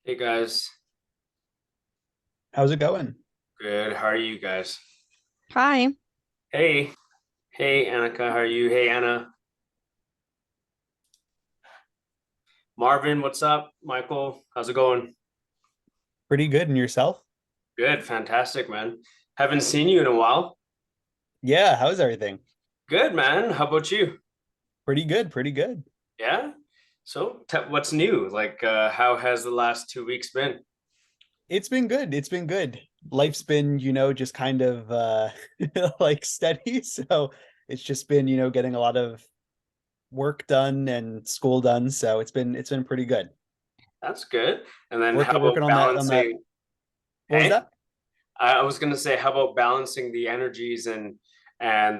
Hey guys, How's it going? good. How are you guys? Hi. Hey, hey Annika, how are you? Hey Anna, Marvin, what's up? Michael, how's it going? Pretty good. And yourself? Good, fantastic, man. Haven't seen you in a while. Yeah, how's everything? Good, man. How about you? Pretty good, pretty good. Yeah. So, what's new? How has the last 2 weeks been? It's been good. It's been good. Life's been, just kind of like steady. So it's just been, getting a lot of work done and school done. So it's been pretty good. That's good. And then how Working about on that. balancing? What was Hey, that? I was gonna say, how about balancing the energies and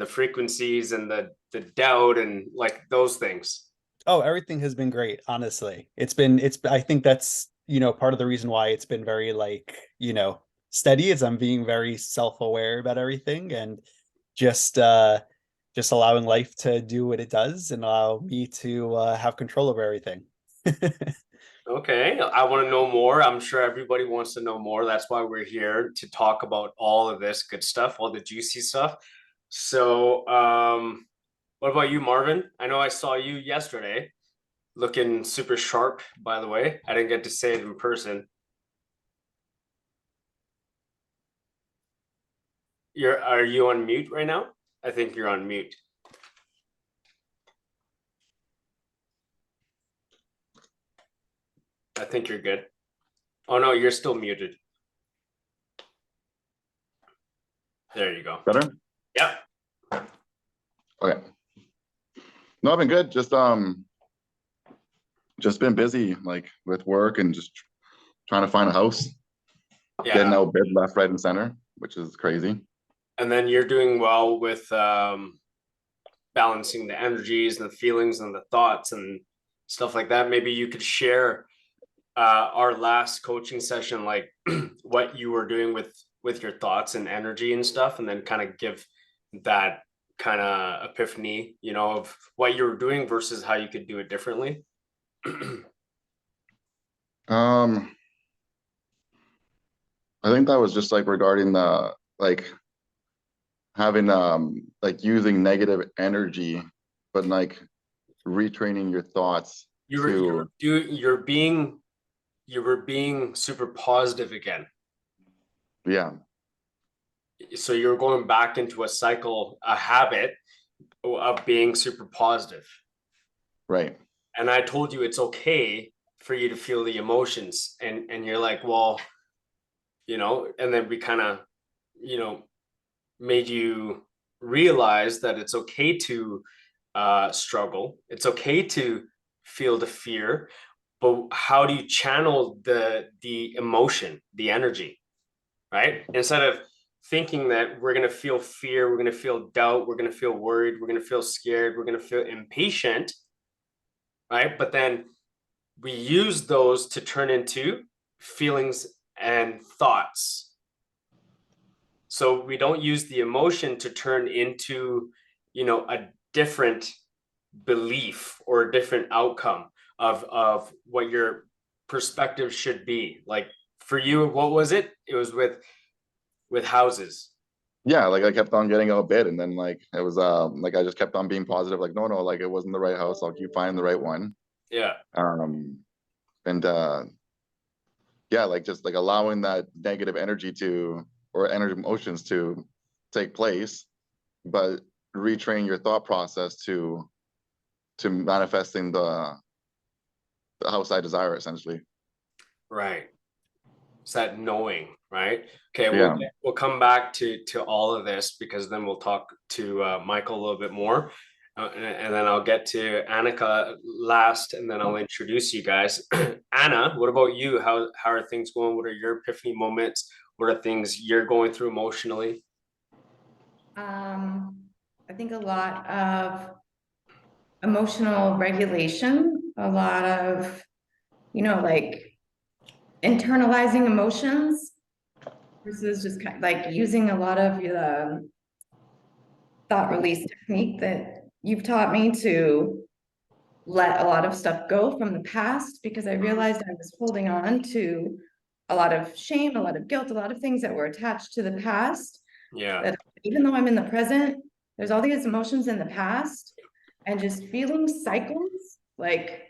the frequencies and the doubt and like those things? Oh, everything has been great, honestly. It's I think that's, part of the reason why it's been very like, steady is I'm being very self-aware about everything and just just allowing life to do what it does and allow me to have control over everything. Okay, I want to know more. I'm sure everybody wants to know more. That's why we're here to talk about all of this good stuff, all the juicy stuff. So, what about you, Marvin? I know I saw you yesterday looking super sharp, by the way. I didn't get to say it in person. Are you on mute right now? I think you're on mute. I think you're good. Oh no, you're still muted. There you go. Better? Yep. Okay. No, I've been good. Just been busy like with work and just trying to find a house, getting Yeah. out bid left, right, and center, which is crazy. And then you're doing well with balancing the energies and the feelings and the thoughts and stuff like that. Maybe you could share our last coaching session, like what you were doing with your thoughts and energy and stuff, and then kind of give that kind of epiphany, of what you were doing versus how you could do it differently. Um, I think that was just like regarding the like having like using negative energy, but like retraining your thoughts you were you were to do you're being you were being super positive again. yeah, So you're going back into a cycle, a habit of being super positive. right. And I told you it's okay for you to feel the emotions. And you're like, well, and then we kind of, you know, made you realize that it's okay to struggle. It's okay to feel the fear, but how do you channel the emotion, the energy, right? Instead of thinking that we're going to feel fear, we're going to feel doubt, we're going to feel worried, we're going to feel scared, we're going to feel impatient, right? But then we use those to turn into feelings and thoughts. So we don't use the emotion to turn into, a different belief or a different outcome of what your perspective should be. Like for you, what was it? It was with houses. Yeah, like I kept on getting out of bed and then like it was like I just kept on being positive, like no, like it wasn't the right house. I'll keep finding the right one. Yeah. Um and yeah, like just like allowing that negative energy to or energy emotions to take place, but retrain your thought process to manifesting the house I desire essentially. Right. It's that knowing, right? Okay, Yeah. we'll come back to all of this because then we'll talk to Michael a little bit more, and then I'll get to Annika last, and then I'll introduce you guys. Anna, what about you? How are things going? What are your epiphany moments? What are things you're going through emotionally? Um, I think a lot of emotional regulation, a lot of, like internalizing emotions versus just kind of like using a lot of the thought release technique that you've taught me to let a lot of stuff go from the past because I realized I was holding on to a lot of shame, a lot of guilt, a lot of things that were attached to the past. Yeah. That even though I'm in the present, there's all these emotions in the past and just feeling cycles like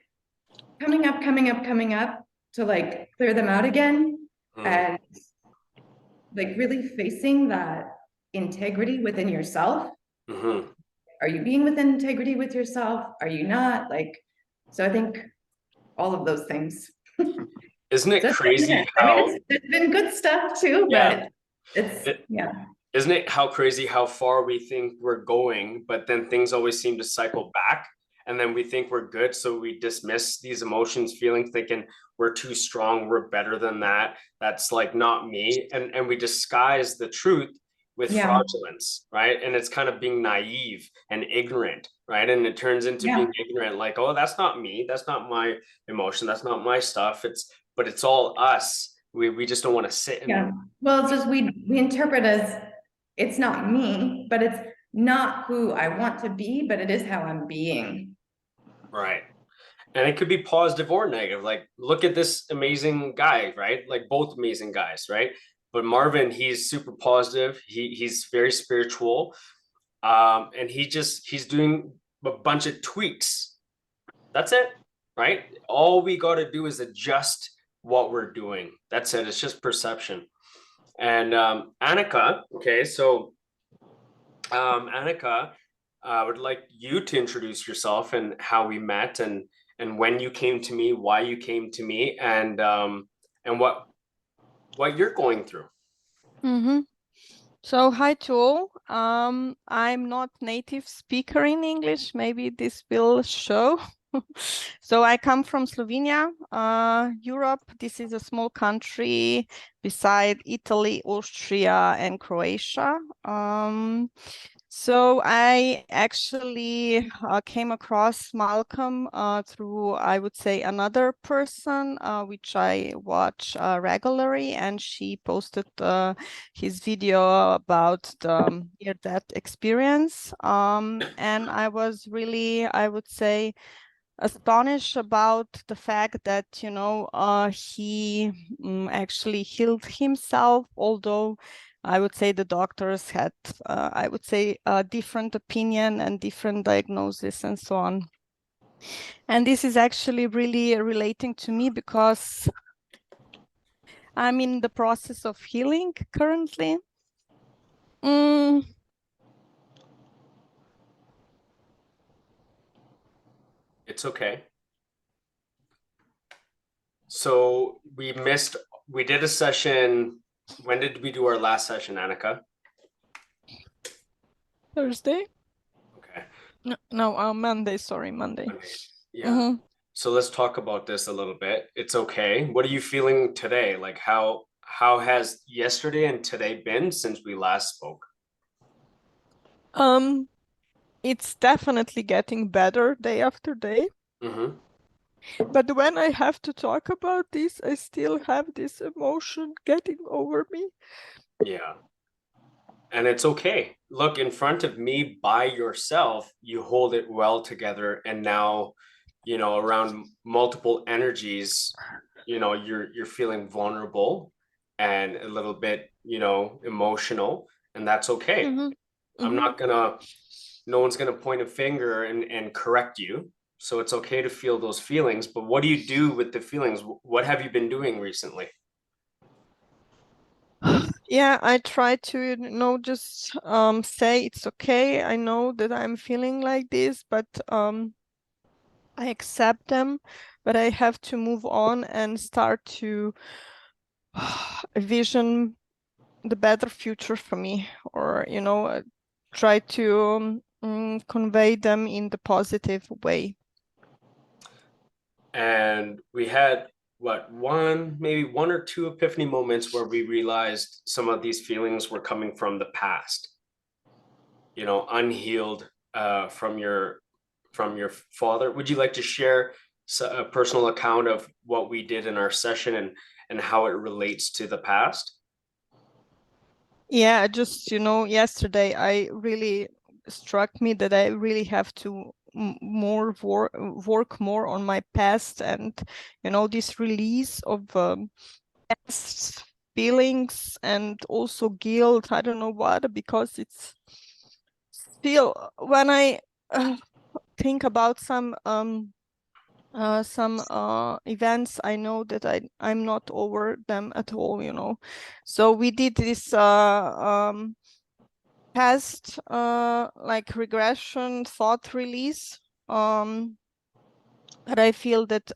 coming up to like clear them out again. And like really facing that integrity within yourself. Mm-hmm. Are you being within integrity with yourself? Are you not? Like, so I think all of those things. Isn't it So crazy I how, mean, it's been good stuff too, yeah, but it's, yeah. isn't it how crazy how far we think we're going, but then things always seem to cycle back, and then we think we're good, so we dismiss these emotions, feelings, thinking we're too strong, we're better than that. That's like not me, and we disguise the truth with Yeah. fraudulence, right? And it's kind of being naive and ignorant, right? And it turns into Yeah. being ignorant, like, oh, that's not me, that's not my emotion, that's not my stuff. But it's all us. We just don't want to sit and Yeah. Well, it's just we interpret as it's not me, but it's not who I want to be, but it is how I'm being. right. And it could be positive or negative. Like, look at this amazing guy, right? Like both amazing guys, right? But Marvin, he's super positive. He's very spiritual. And he's doing a bunch of tweaks. That's it, right? All we got to do is adjust what we're doing. That's it. It's just perception. And Annika, okay, so Annika, I would like you to introduce yourself and how we met and when you came to me, why you came to me, and what you're going through. Mm-hmm. So hi to all. I'm not native speaker in English. Maybe this will show. So I come from Slovenia, Europe. This is a small country beside Italy, Austria, and Croatia. So I actually came across Malcolm through, I would say, another person, which I watch regularly, and she posted his video about the near-death experience. And I was really, I would say, astonished about the fact that, you know, he actually healed himself, although I would say the doctors had, I would say, a different opinion and different diagnosis and so on. And this is actually really relating to me because I'm in the process of healing currently. It's okay. So we did a session. When did we do our last session, Annika? Thursday? Okay. No, Monday, sorry, Monday. Yeah. So let's talk about this a little bit. It's okay. What are you feeling today? Like how has yesterday and today been since we last spoke? It's definitely getting better day after day. But when I have to talk about this, I still have this emotion getting over me. Yeah. And it's okay. Look, in front of me by yourself, you hold it well together. And now, you know, around multiple energies, you know, you're feeling vulnerable and a little bit, you know, emotional, and that's okay. I'm not gonna, no one's gonna point a finger and correct you. So it's okay to feel those feelings. But what do you do with the feelings? What have you been doing recently? Yeah, I try to, you know, just say it's okay. I know that I'm feeling like this, but I accept them, but I have to move on and start to vision the better future for me, or, you know, try to convey them in the positive way. And we had maybe one or two epiphany moments where we realized some of these feelings were coming from the past, you know, unhealed from your father. Would you like to share a personal account of what we did in our session and how it relates to the past? Yeah, just, you know, yesterday I really struck me that I really have to more work more on my past, and this release of past feelings and also guilt. I don't know what, because it's still, when I think about some events, I know that I'm not over them at all. So we did this past like regression thought release, but I feel that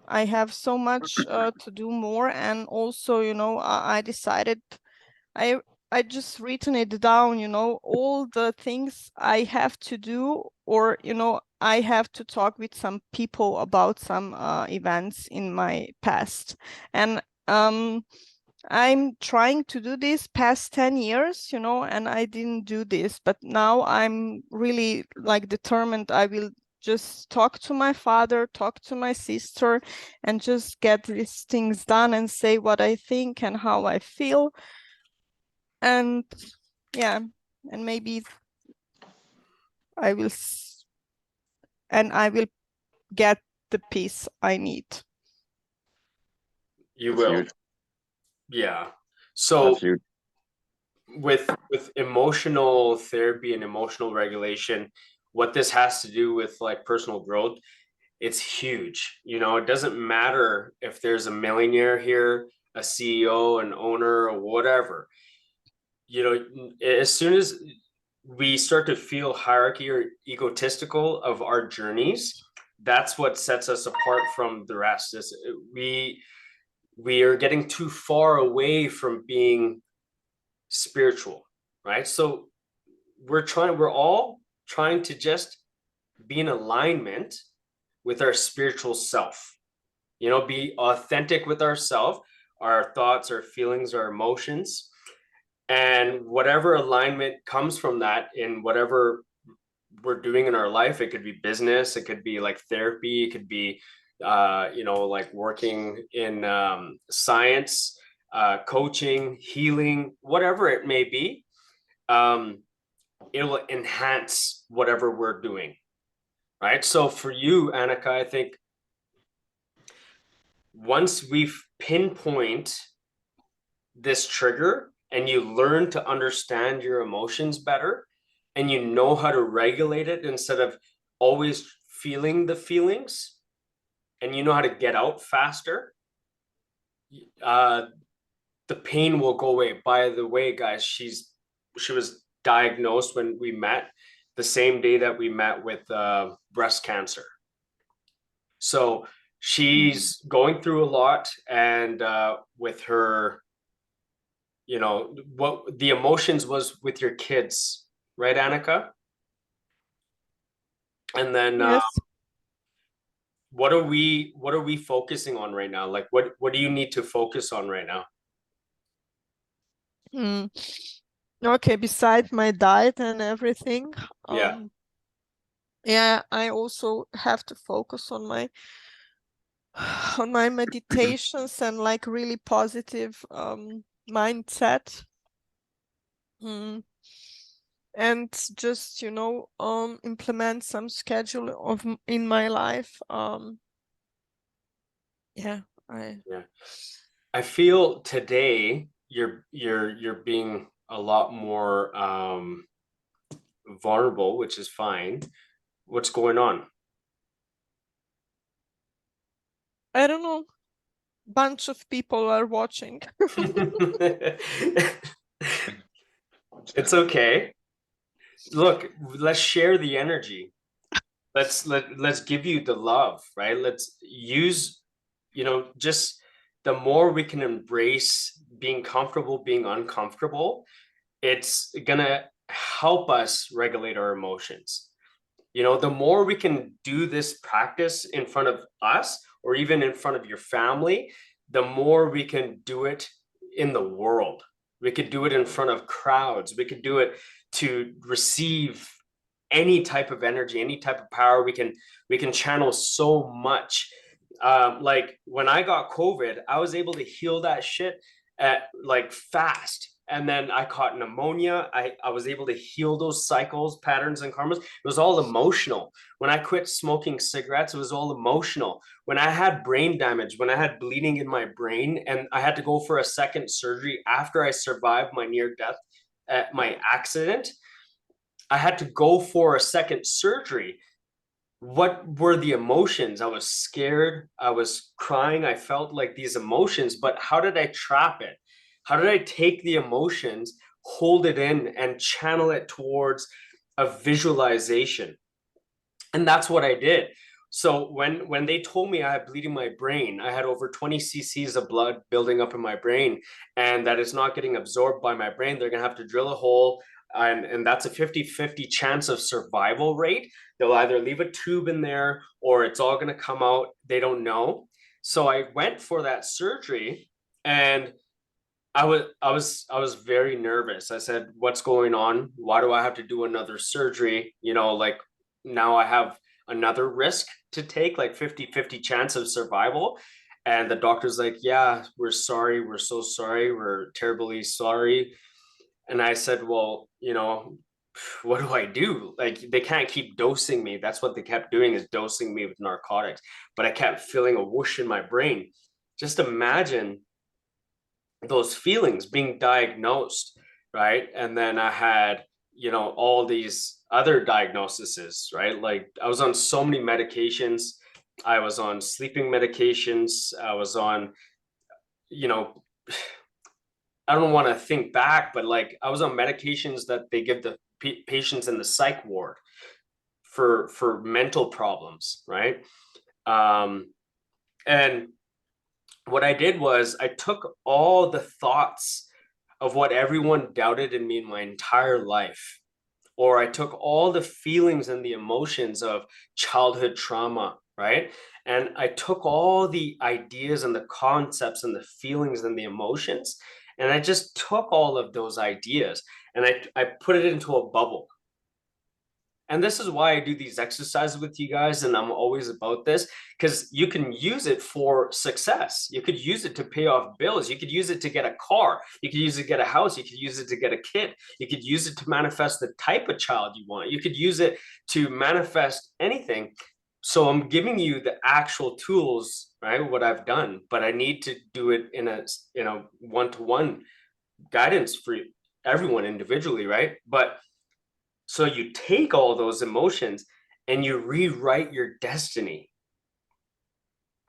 I have so much to do more. And also, I decided, I just written it down, all the things I have to do, or I have to talk with some people about some events in my past. And I'm trying to do this past 10 years, and I didn't do this, but now I'm really like determined. I will just talk to my father, talk to my sister, and just get these things done and say what I think and how I feel. And yeah, and maybe I will get the peace I need. You That's will. huge. Yeah. So That's huge. with emotional therapy and emotional regulation, what this has to do with like personal growth, it's huge. It doesn't matter if there's a millionaire here, a CEO, an owner, or whatever. As soon as we start to feel hierarchy or egotistical of our journeys, that's what sets us apart from the rest. Is we are getting too far away from being spiritual, right? So we're all trying to just be in alignment with our spiritual self, be authentic with ourselves, our thoughts, our feelings, our emotions, and whatever alignment comes from that in whatever we're doing in our life. It could be business, it could be like therapy, it could be like working in science, coaching, healing, whatever it may be. It will enhance whatever we're doing, right? So for you, Annika, I think once we pinpoint this trigger and you learn to understand your emotions better, and you know how to regulate it instead of always feeling the feelings, and you know how to get out faster, the pain will go away. By the way, guys, she was diagnosed when we met, the same day that we met, with breast cancer. So she's going through a lot, and with her, what the emotions was with your kids, right, Annika? And then Yes. what are we focusing on right now? Like what do you need to focus on right now? Okay, besides my diet and everything, Yeah. yeah, I also have to focus on my meditations and like really positive mindset. And just implement some schedule in my life. Yeah, I feel today you're being a lot more vulnerable, which is fine. What's going on? I don't know. Bunch of people are watching. It's okay. Look, let's share the energy. Let's give you the love, right? Let's use, just the more we can embrace being comfortable, being uncomfortable, it's gonna help us regulate our emotions. The more we can do this practice in front of us, or even in front of your family, the more we can do it in the world. We could do it in front of crowds. We could do it to receive any type of energy, any type of power. We can channel so much. Like when I got COVID, I was able to heal that shit at like fast. And then I caught pneumonia. I was able to heal those cycles, patterns, and karmas. It was all emotional. When I quit smoking cigarettes, it was all emotional. When I had brain damage, when I had bleeding in my brain, and I had to go for a second surgery after I survived my near death at my accident, I had to go for a second surgery. What were the emotions? I was scared. I was crying. I felt like these emotions, but how did I trap it? How did I take the emotions, hold it in, and channel it towards a visualization? And that's what I did. So when they told me I had bleeding my brain, I had over 20 cc's of blood building up in my brain, and that is not getting absorbed by my brain. They're gonna have to drill a hole, and that's a 50-50 chance of survival rate. They'll either leave a tube in there or it's all gonna come out. They don't know. So I went for that surgery, and I was very nervous. I said, "What's going on? Why do I have to do another surgery? You know, like now I have another risk to take, like 50-50 chance of survival." And the doctor's like, "Yeah, we're sorry. We're so sorry. We're terribly sorry." And I said, "Well, you know, what do I do? Like they can't keep dosing me." That's what they kept doing, is dosing me with narcotics. But I kept feeling a whoosh in my brain. Just imagine those feelings being diagnosed, right? And then I had, you know, all these other diagnoses, right? Like I was on so many medications. I was on sleeping medications. I was on, you know, I don't want to think back, but like I was on medications that they give the patients in the psych ward for mental problems, right? And what I did was I took all the thoughts of what everyone doubted in me in my entire life, or I took all the feelings and the emotions of childhood trauma, right? And I took all the ideas and the concepts and the feelings and the emotions, and I just took all of those ideas and I put it into a bubble. And this is why I do these exercises with you guys, and I'm always about this, because you can use it for success. You could use it to pay off bills. You could use it to get a car. You could use it to get a house. You could use it to get a kid. You could use it to manifest the type of child you want. You could use it to manifest anything. So I'm giving you the actual tools, right? What I've done, but I need to do it in a one-to-one guidance for everyone individually, right? But so you take all those emotions and you rewrite your destiny.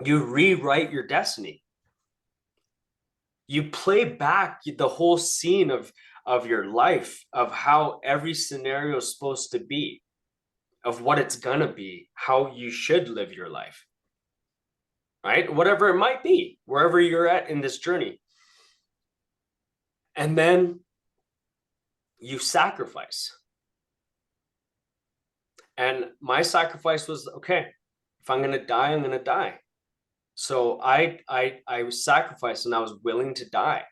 You rewrite your destiny. You play back the whole scene of your life, of how every scenario is supposed to be, of what it's gonna be, how you should live your life, right? Whatever it might be, wherever you're at in this journey. And then you sacrifice. And my sacrifice was, okay, if I'm gonna die, I'm gonna die. So I was sacrificed and I was willing to die.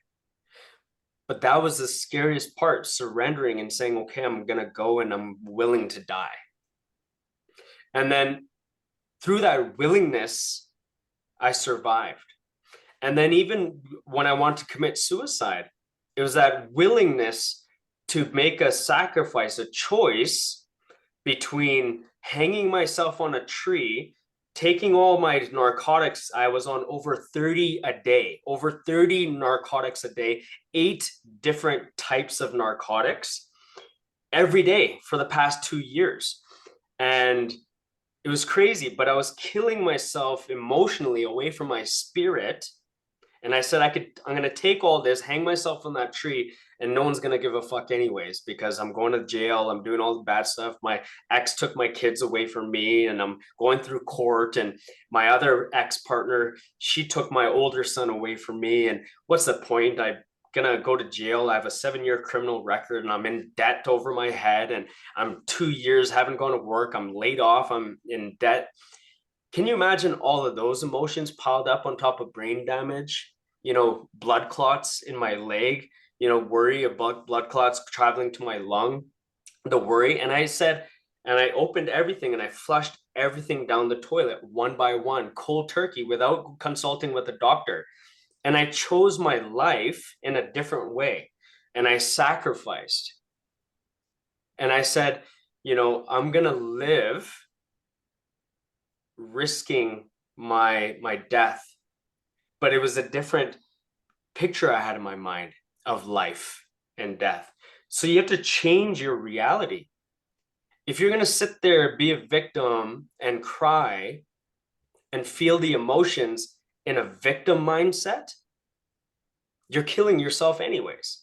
But that was the scariest part, surrendering and saying, okay, I'm gonna go and I'm willing to die. And then through that willingness, I survived. And then even when I want to commit suicide, it was that willingness to make a sacrifice, a choice between hanging myself on a tree, taking all my narcotics. I was on over 30 a day, over 30 narcotics a day, 8 different types of narcotics every day for the past 2 years. And it was crazy, but I was killing myself emotionally away from my spirit. And I said, I'm going to take all this, hang myself on that tree, and no one's going to give a fuck anyways, because I'm going to jail. I'm doing all the bad stuff. My ex took my kids away from me, and I'm going through court. And my other ex-partner, she took my older son away from me. And what's the point? I'm going to go to jail. I have a 7-year criminal record, and I'm in debt over my head. And I'm 2 years, haven't gone to work. I'm laid off. I'm in debt. Can you imagine all of those emotions piled up on top of brain damage, blood clots in my leg, worry about blood clots traveling to my lung, the worry. And I opened everything and I flushed everything down the toilet one by one, cold turkey, without consulting with a doctor. And I chose my life in a different way. and I sacrificed. And I said, you know, I'm going to live risking my death. But it was a different picture I had in my mind of life and death. So you have to change your reality. If you're going to sit there, be a victim and cry and feel the emotions in a victim mindset, you're killing yourself anyways.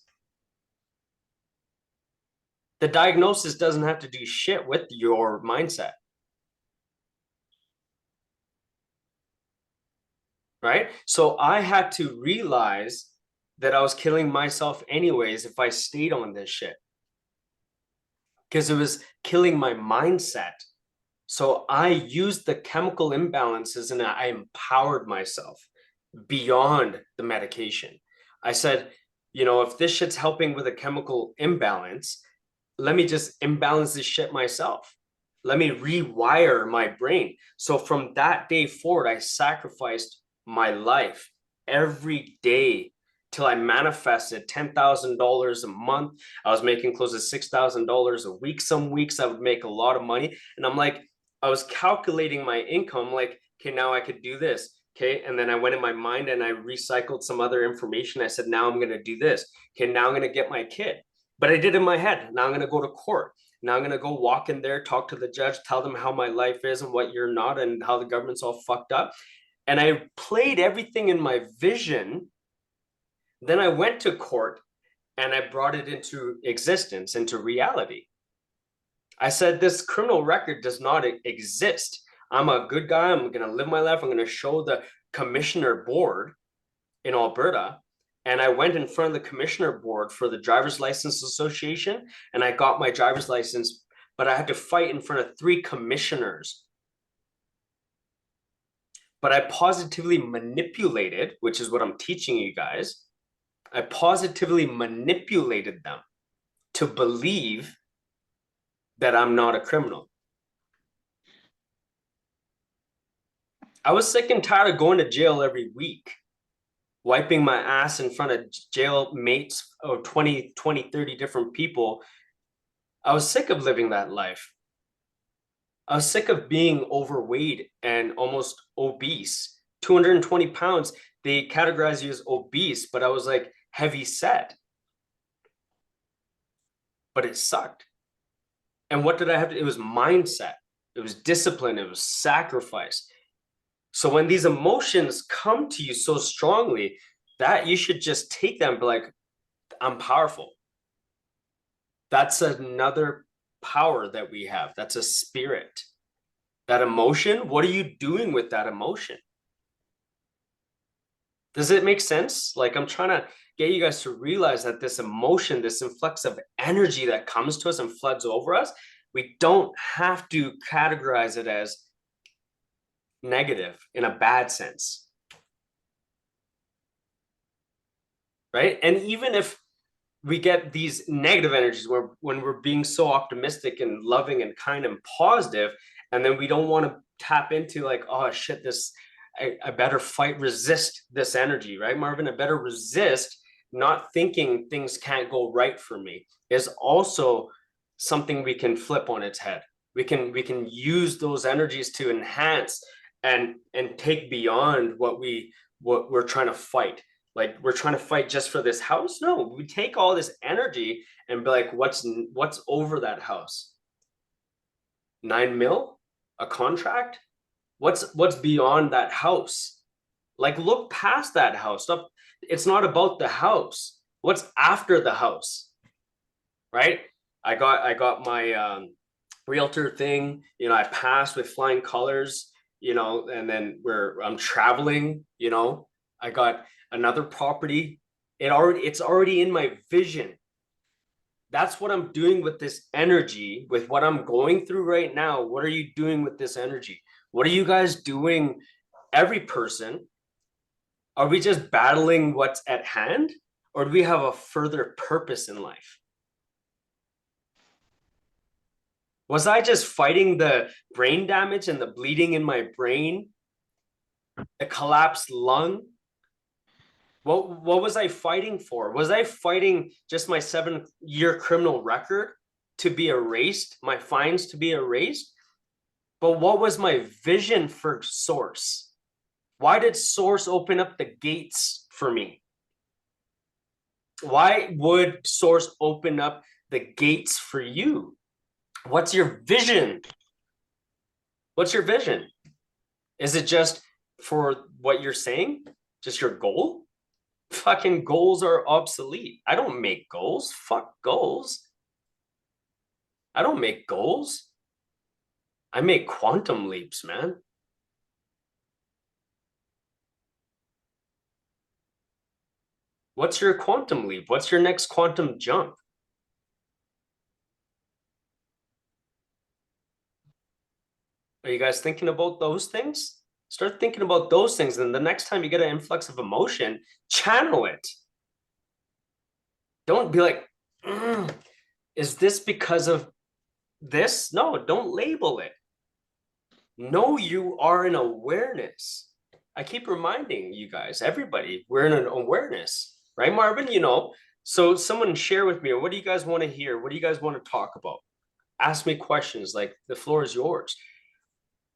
The diagnosis doesn't have to do shit with your mindset. Right? So I had to realize that I was killing myself anyways if I stayed on this shit. Because it was killing my mindset. So I used the chemical imbalances and I empowered myself beyond the medication. I said, you know, if this shit's helping with a chemical imbalance, let me just imbalance this shit myself. Let me rewire my brain. So from that day forward, I sacrificed my life every day till I manifested $10,000 a month. I was making close to $6,000 a week. Some weeks I would make a lot of money. And I'm like, I was calculating my income like, okay, now I could do this. Okay. And then I went in my mind and I recycled some other information. I said, now I'm going to do this. Okay. Now I'm going to get my kid. But I did in my head. Now I'm going to go to court. Now I'm going to go walk in there, talk to the judge, tell them how my life is and what you're not and how the government's all fucked up. And I played everything in my vision. Then I went to court and I brought it into existence, into reality. I said, this criminal record does not exist. I'm a good guy. I'm going to live my life. I'm going to show the commissioner board in Alberta. And I went in front of the commissioner board for the Driver's License Association and I got my driver's license, but I had to fight in front of 3 commissioners. But I positively manipulated, which is what I'm teaching you guys. I positively manipulated them to believe that I'm not a criminal. I was sick and tired of going to jail every week, wiping my ass in front of jail mates of 20, 30 different people. I was sick of living that life. I was sick of being overweight and almost obese. 220 pounds, they categorize you as obese, but I was like heavy set. But it sucked. And what did I have to do? It was mindset. It was discipline. It was sacrifice. So when these emotions come to you so strongly, that you should just take them and be like, I'm powerful. That's another power that we have. That's a spirit. That emotion, what are you doing with that emotion? Does it make sense? Like, I'm trying to get you guys to realize that this emotion, this influx of energy that comes to us and floods over us, we don't have to categorize it as negative in a bad sense. Right? And even if we get these negative energies where when we're being so optimistic and loving and kind and positive, and then we don't want to tap into like, oh shit, this, I better fight, resist this energy, right, Marvin? I better resist not thinking things can't go right for me is also something we can flip on its head. We can use those energies to enhance and take beyond what we're trying to fight. Like, we're trying to fight just for this house. No, we take all this energy and be like, what's over that house? 9 mil, a contract? What's beyond that house? Like, look past that house. Stop. It's not about the house. What's after the house? Right? I got my realtor thing, you know, I passed with flying colors, you know, and then I'm traveling, you know, I got another property. It's already in my vision. That's what I'm doing with this energy, with what I'm going through right now. What are you doing with this energy? What are you guys doing? Every person, are we just battling what's at hand, or do we have a further purpose in life? Was I just fighting the brain damage and the bleeding in my brain, the collapsed lung? What was I fighting for? Was I fighting just my 7-year criminal record to be erased, my fines to be erased? But what was my vision for Source? Why did Source open up the gates for me? Why would Source open up the gates for you? What's your vision? What's your vision? Is it just for what you're saying? Just your goal? Fucking goals are obsolete. I don't make goals. Fuck goals. I don't make goals. I make quantum leaps, man. What's your quantum leap? What's your next quantum jump? Are you guys thinking about those things? Start thinking about those things. And the next time you get an influx of emotion, channel it. Don't be like, is this because of this? No, don't label it. No, you are an awareness. I keep reminding you guys, everybody, we're in an awareness, right, Marvin? You know, so someone share with me, what do you guys want to hear? What do you guys want to talk about? Ask me questions, like the floor is yours.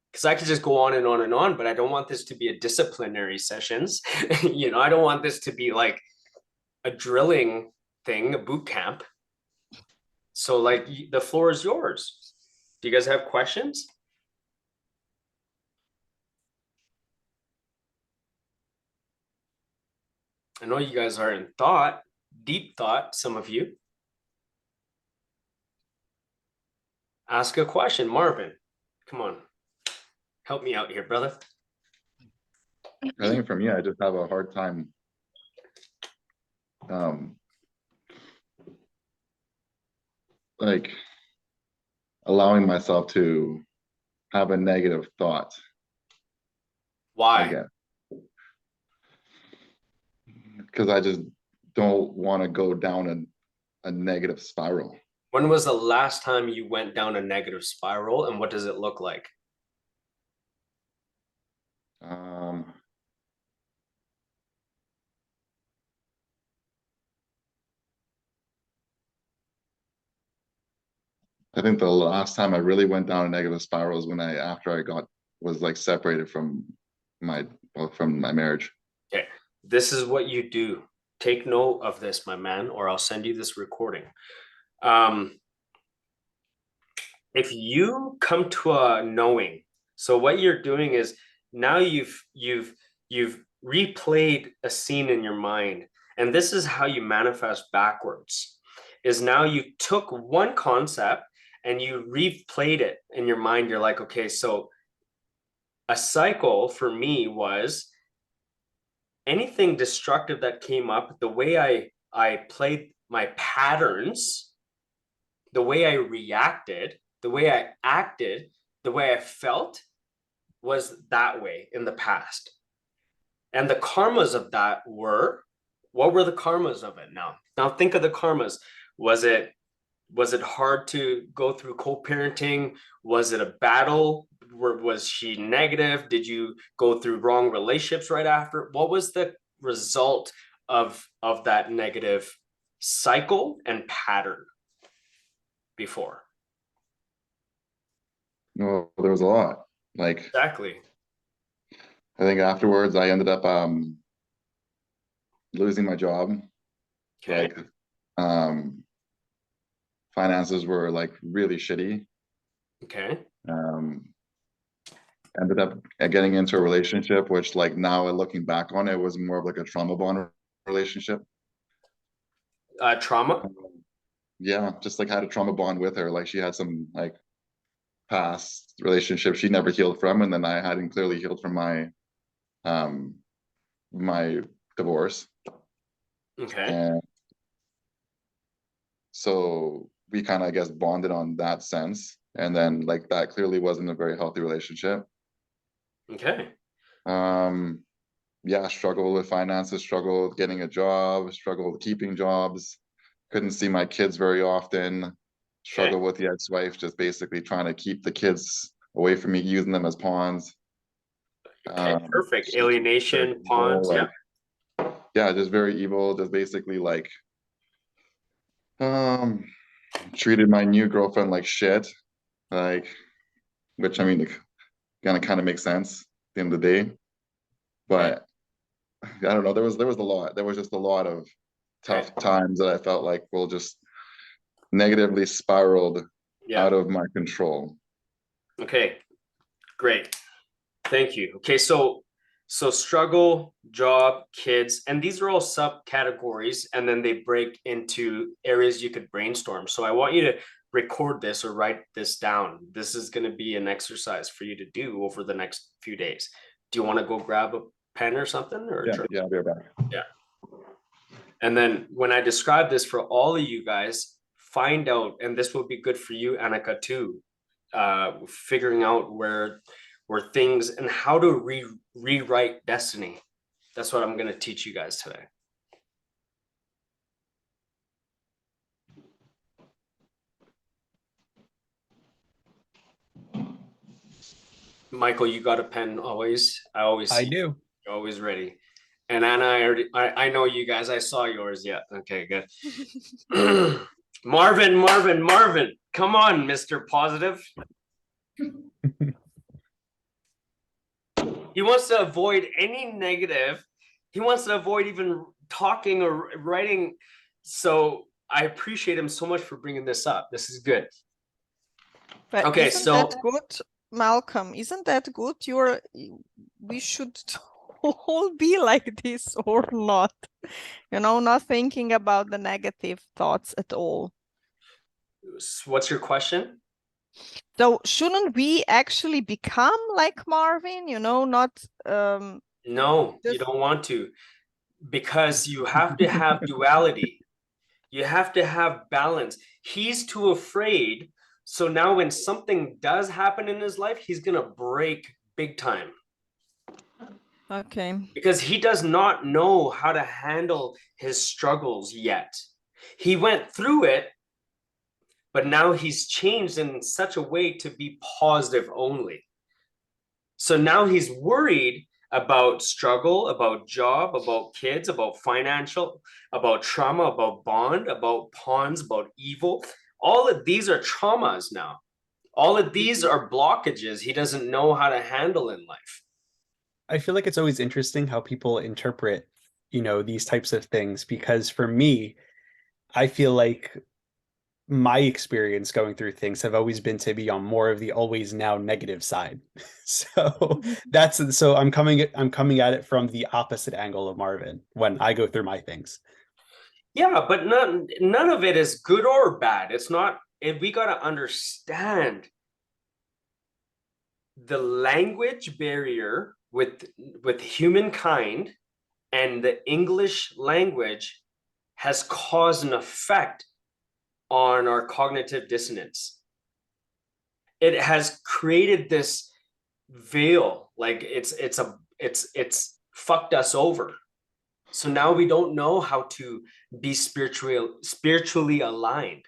Because I could just go on and on and on, but I don't want this to be a disciplinary sessions. You know, I don't want this to be like a drilling thing, a boot camp. So like the floor is yours. Do you guys have questions? I know you guys are in thought, deep thought, some of you. Ask a question, Marvin. Come on. Help me out here, brother. I think for me, I just have a hard time like allowing myself to have a negative thought. Why? Again. Because I just don't want to go down a negative spiral. When was the last time you went down a negative spiral, and what does it look like? I think the last time I really went down a negative spiral is when after I was like separated from my marriage. Okay, this is what you do. Take note of this, my man, or I'll send you this recording. If you come to a knowing, so what you're doing is now you've replayed a scene in your mind, and this is how you manifest backwards. Is now you took one concept and you replayed it in your mind. You're like, okay, so a cycle for me was anything destructive that came up, the way I played my patterns, the way I reacted, the way I acted, the way I felt was that way in the past. And the karmas of that what were the karmas of it now? Now think of the karmas. Was it hard to go through co-parenting? Was it a battle? Was she negative? Did you go through wrong relationships right after? What was the result of that negative cycle and pattern before? No, there was a lot. Like Exactly. I think afterwards I ended up losing my job. Okay. Like finances were like really shitty. Okay. Ended up getting into a relationship, which like now looking back on it was more of like a trauma bond relationship. Trauma? Yeah, just like had a trauma bond with her. Like she had some like past relationship she never healed from, and then I hadn't clearly healed from my divorce. Okay. And so we kind of, I guess, bonded on that sense. And then like that clearly wasn't a very healthy relationship. Okay. Yeah, struggled with finances, struggled getting a job, struggled keeping jobs, couldn't see my kids very often, struggled with the ex-wife, just basically trying to keep the kids away from me, using them as pawns. Okay, perfect. Alienation, pawns, like, yeah. yeah, just very evil, just basically like treated my new girlfriend like shit, like, which I mean, it kind of makes sense at the end of the day. Right. But I don't know, there was just a lot of tough times that I felt like will just negatively spiraled Yeah. out of my control. Okay. Great. Thank you. Okay, so struggle, job, kids, and these are all subcategories, and then they break into areas you could brainstorm. So I want you to record this or write this down. This is going to be an exercise for you to do over the next few days. Do you want to go grab a pen or something? Or Yeah, I'll be right back. yeah. And then when I describe this for all of you guys, find out, and this will be good for you, Annika, too, figuring out where things and how to rewrite destiny. That's what I'm going to teach you guys today. Michael, you got a pen always? I see do. you're always ready. And Anna, I know you guys. I saw yours. Yeah. Okay, good. Marvin, come on, Mr. Positive. He wants to avoid any negative. He wants to avoid even talking or writing. So I appreciate him so much for bringing this up. This is good. But Okay, isn't so that good, Malcolm? Isn't that good? We should all be like this or not, not thinking about the negative thoughts at all. what's your question? So shouldn't we actually become like Marvin, not No, you don't want to, because you have to have duality. You have to have balance. He's too afraid. So now when something does happen in his life, he's going to break big time. Okay. Because he does not know how to handle his struggles yet. He went through it, but now he's changed in such a way to be positive only. So now he's worried about struggle, about job, about kids, about financial, about trauma, about bond, about pawns, about evil. All of these are traumas now. All of these are blockages he doesn't know how to handle in life. I feel like it's always interesting how people interpret, these types of things, because for me, I feel like my experience going through things have always been to be on more of the always now negative side. So I'm coming at it from the opposite angle of Marvin when I go through my things. Yeah, but none of it is good or bad. It's not, we got to understand the language barrier with humankind, and the English language has caused an effect on our cognitive dissonance. It has created this veil, like it's fucked us over. So now we don't know how to be spiritually aligned.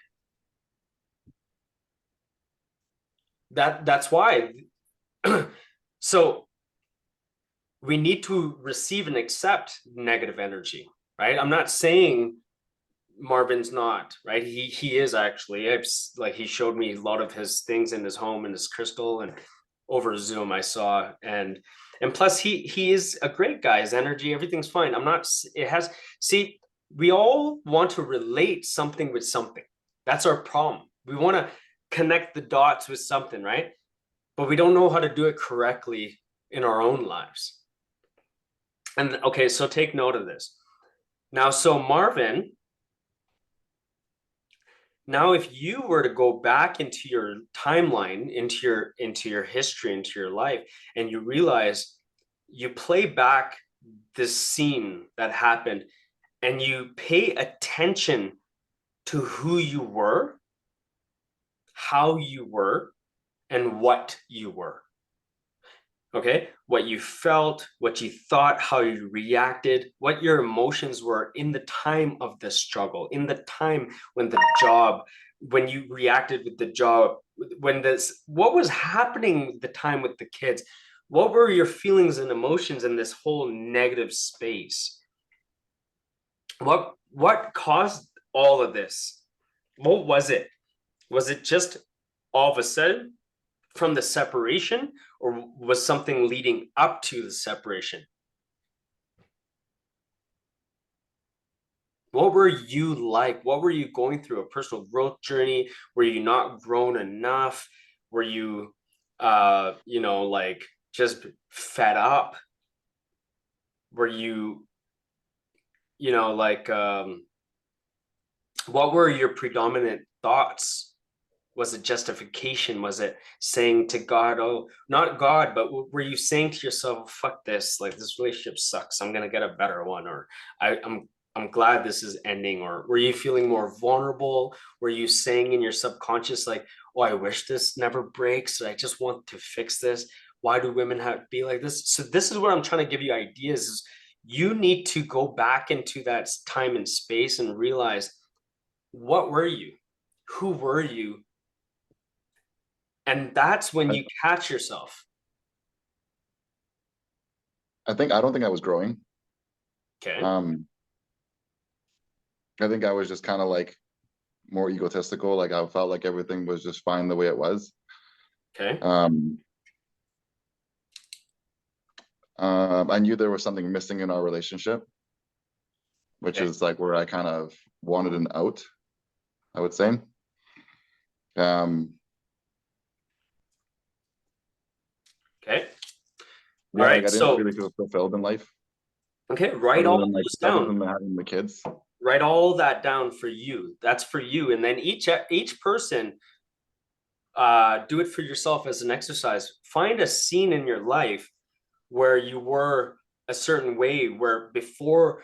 That's why. So we need to receive and accept negative energy, right? I'm not saying Marvin's not, right? He is actually. Like, he showed me a lot of his things in his home and his crystal, and over Zoom I saw, and plus he is a great guy. His energy, everything's fine. I'm not. It has. See, we all want to relate something with something. That's our problem. We want to connect the dots with something, right? But we don't know how to do it correctly in our own lives. And okay, so take note of this. Now, so Marvin, now if you were to go back into your timeline, into your history, into your life, and you realize you play back this scene that happened, and you pay attention to who you were, how you were, and what you were. Okay, what you felt, what you thought, how you reacted, what your emotions were in the time of the struggle, in the time when when you reacted with the job, what was happening the time with the kids, what were your feelings and emotions in this whole negative space? What caused all of this? What was it? Was it just all of a sudden from the separation, or was something leading up to the separation? What were you like? What were you going through? A personal growth journey? Were you not grown enough? Were you, like just fed up? Were you, what were your predominant thoughts? Was it justification? Was it saying to God, oh, not God, but were you saying to yourself, fuck this, like this relationship sucks, I'm gonna get a better one, or I'm glad this is ending? Or were you feeling more vulnerable? Were you saying in your subconscious, like, oh, I wish this never breaks, I just want to fix this? Why do women have to be like this? So this is what I'm trying to give you ideas is you need to go back into that time and space and realize, what were you? Who were you? And that's when you catch yourself. I don't think I was growing. Okay. I think I was just kind of like more egotistical. Like I felt like everything was just fine the way it was. Okay. I knew there was something missing in our relationship, which is like where I kind of wanted an out, I would say. Okay. Yeah, All right. like I didn't really feel fulfilled in life. Okay, write all those down. Other than having the kids. Write all that down for you. That's for you. And then each person, do it for yourself as an exercise. Find a scene in your life where you were a certain way, where before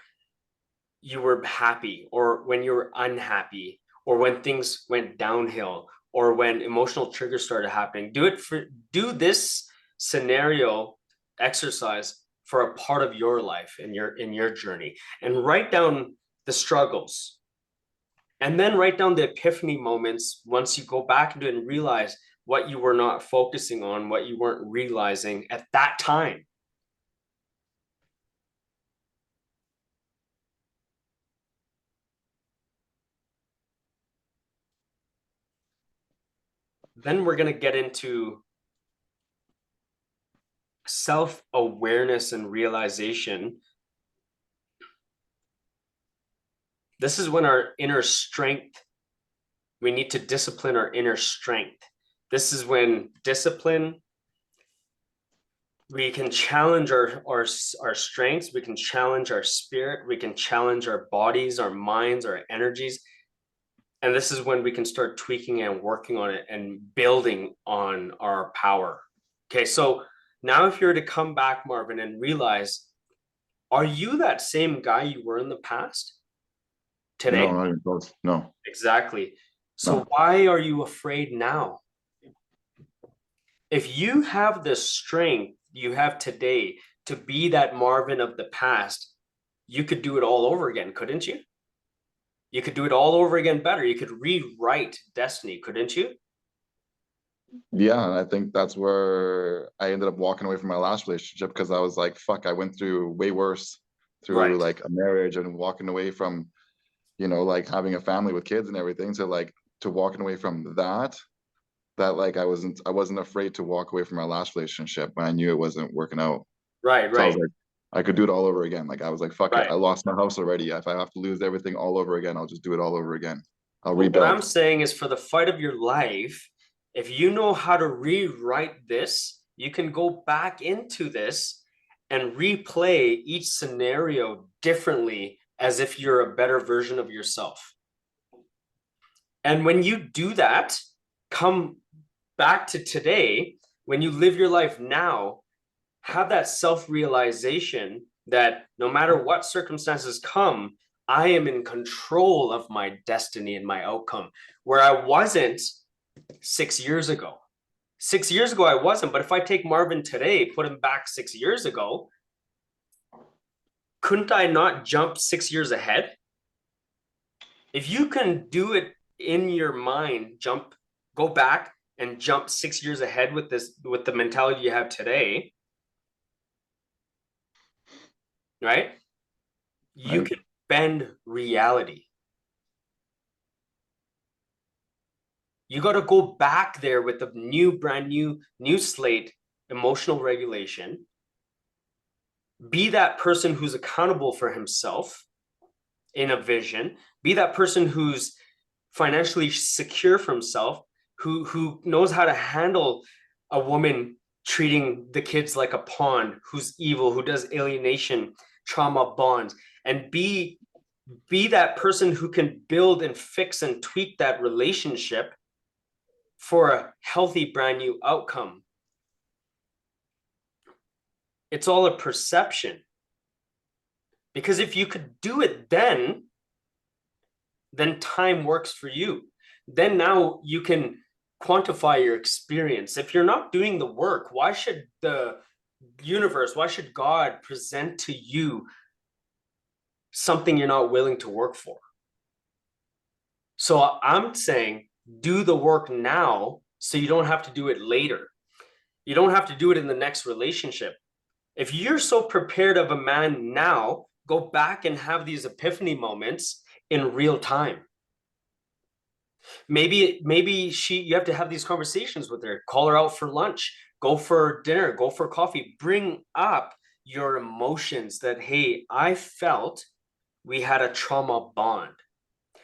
you were happy, or when you were unhappy, or when things went downhill, or when emotional triggers started happening. Do this scenario exercise for a part of your life in your journey, and write down the struggles, and then write down the epiphany moments once you go back into it and realize what you were not focusing on, what you weren't realizing at that time. Then we're going to get into self-awareness and realization. This is when our inner strength, we need to discipline our inner strength. This is when discipline, we can challenge our strengths, we can challenge our spirit, we can challenge our bodies, our minds, our energies. And this is when we can start tweaking and working on it and building on our power. Okay, so now if you were to come back, Marvin, and realize, are you that same guy you were in the past today? No, not even close. No. Exactly. So why are you afraid now? If you have the strength you have today to be that Marvin of the past, you could do it all over again, couldn't you? You could do it all over again better. You could rewrite destiny, couldn't you? Yeah, and I think that's where I ended up walking away from my last relationship, because I was like, fuck, I went through way worse through like a marriage and walking away from, like having a family with kids and everything. So like to walking away from that like I wasn't afraid to walk away from my last relationship when I knew it wasn't working out. Right. So I was like, I could do it all over again. Like I was like, fuck it, I Right. lost my house already. If I have to lose everything all over again, I'll just do it all over again. I'll Well, rebuild. what I'm saying is, for the fight of your life, if you know how to rewrite this, you can go back into this and replay each scenario differently, as if you're a better version of yourself. And when you do that, come back to today, when you live your life now, have that self-realization that no matter what circumstances come, I am in control of my destiny and my outcome, where I wasn't 6 years ago. 6 years ago, I wasn't. But if I take Marvin today, put him back 6 years ago, couldn't I not jump 6 years ahead? If you can do it in your mind, go back and jump 6 years ahead with the mentality you have today, right? You can bend reality. You got to go back there with a brand new slate, emotional regulation. Be that person who's accountable for himself in a vision. Be that person who's financially secure for himself, who knows how to handle a woman treating the kids like a pawn, who's evil, who does alienation, trauma bonds, and be that person who can build and fix and tweak that relationship for a healthy brand new outcome. It's all a perception. Because if you could do it then time works for you. Then now you can quantify your experience. If you're not doing the work, why should the universe, why should God present to you something you're not willing to work for? So I'm saying do the work now so you don't have to do it later. You don't have to do it in the next relationship. If you're so prepared of a man now, go back and have these epiphany moments in real time. Maybe you have to have these conversations with her, call her out for lunch, go for dinner, go for coffee, bring up your emotions that, hey, I felt we had a trauma bond.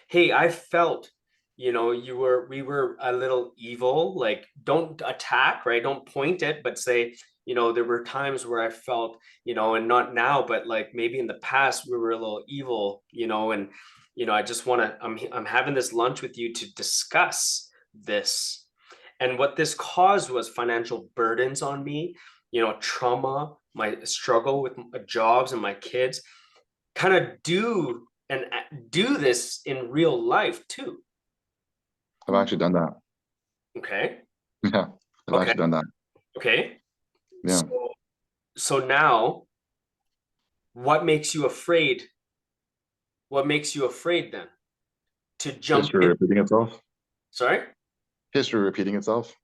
Hey, I felt, we were a little evil, like don't attack, right? Don't point it, but say, there were times where I felt, and not now, but like maybe in the past we were a little evil, and, I just want to, I'm having this lunch with you to discuss this. And what this caused was financial burdens on me, trauma, my struggle with jobs and my kids. Kind of do this in real life too. I've actually done that. Okay. Yeah, I've actually done that. Okay. Yeah. So now, what makes you afraid? What makes you afraid then? To jump History in? repeating itself. Sorry? History repeating itself.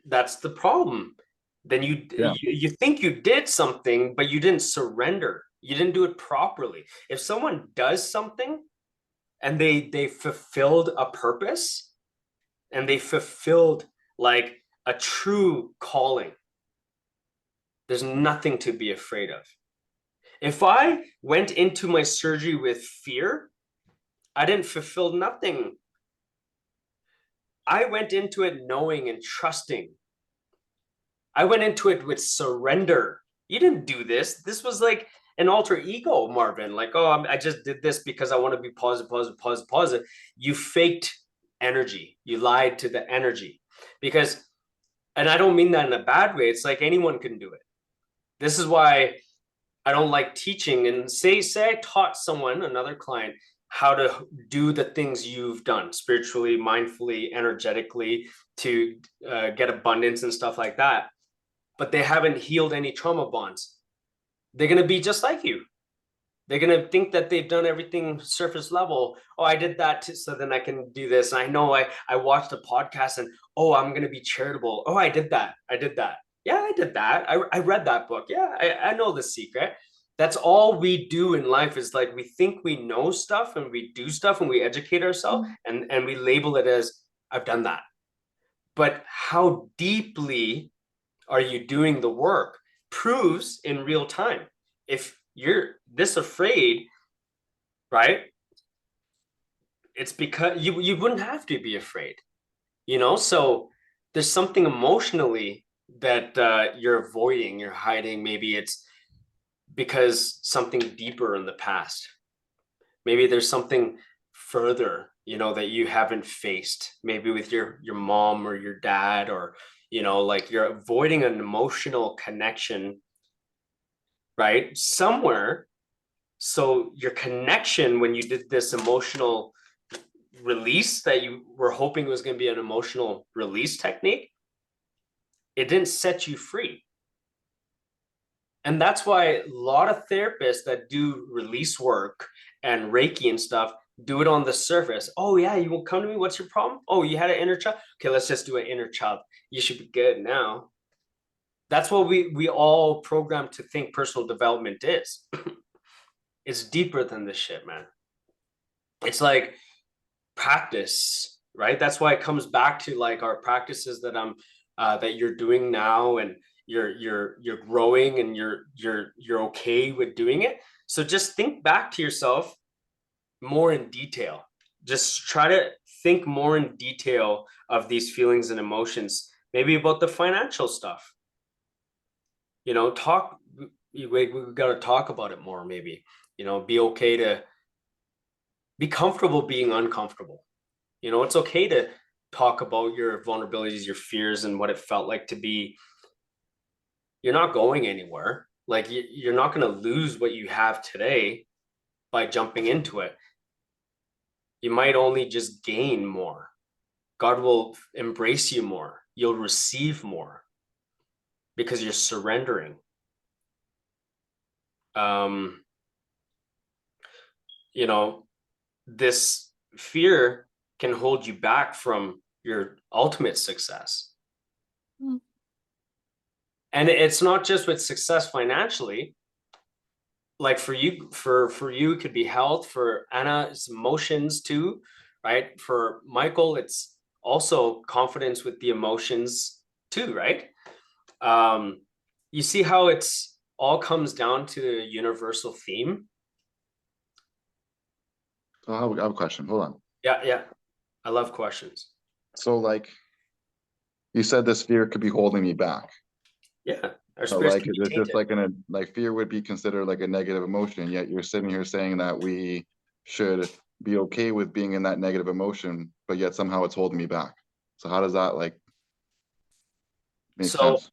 That's the problem. Then you think you did something, but you didn't surrender. You didn't do it properly. If someone does something and they fulfilled a purpose and they fulfilled like a true calling, there's nothing to be afraid of. If I went into my surgery with fear, I didn't fulfill nothing. I went into it knowing and trusting. I went into it with surrender. You didn't do this. This was like an alter ego, Marvin. Like, oh, I just did this because I want to be positive. You faked energy. You lied to the energy. Because, and I don't mean that in a bad way. It's like anyone can do it. This is why I don't like teaching. And say I taught someone, another client, how to do the things you've done spiritually, mindfully, energetically to get abundance and stuff like that. But they haven't healed any trauma bonds. They're going to be just like you. They're going to think that they've done everything surface level. Oh, I did that so then I can do this. I know I watched a podcast and, oh, I'm going to be charitable. Oh, I did that. Yeah, I did that. I read that book. Yeah, I know the secret. That's all we do in life is like we think we know stuff and we do stuff and we educate ourselves and we label it as I've done that. But how deeply are you doing the work proves in real time. If you're this afraid, right? It's because you wouldn't have to be afraid, so there's something emotionally that you're avoiding, you're hiding. Maybe it's because something deeper in the past. Maybe there's something further, that you haven't faced, maybe with your mom or your dad, or like you're avoiding an emotional connection, right? Somewhere. So your connection, when you did this emotional release that you were hoping was going to be an emotional release technique, it didn't set you free. And that's why a lot of therapists that do release work and Reiki and stuff do it on the surface. Oh yeah, you will come to me. What's your problem? Oh, you had an inner child. Okay, let's just do an inner child. You should be good now. That's what we all programmed to think personal development is. It's deeper than this shit, man. it's like practice, right? That's why it comes back to like our practices that that you're doing now, and you're growing, and you're okay with doing it. So just think back to yourself more in detail. Just try to think more in detail of these feelings and emotions, maybe about the financial stuff. You know, we got to talk about it more, maybe. You know, be okay to be comfortable being uncomfortable. You know, it's okay to talk about your vulnerabilities, your fears, and what it felt like to be. You're not going anywhere. Like you're not going to lose what you have today by jumping into it. You might only just gain more. God will embrace you more. You'll receive more because you're surrendering. You know, this fear can hold you back from your ultimate success. Mm. And it's not just with success financially. Like for you, it could be health. For Anna, it's emotions too, right? For Michael, it's also confidence with the emotions too, right? You see how it's all comes down to the universal theme. So I have a question. Hold on. Yeah. I love questions. So like you said, this fear could be holding me back. Yeah. Our So spirits like, can is be it just tainted. like fear would be considered like a negative emotion, yet you're sitting here saying that we should be okay with being in that negative emotion, but yet somehow it's holding me back. So how does that like make So sense?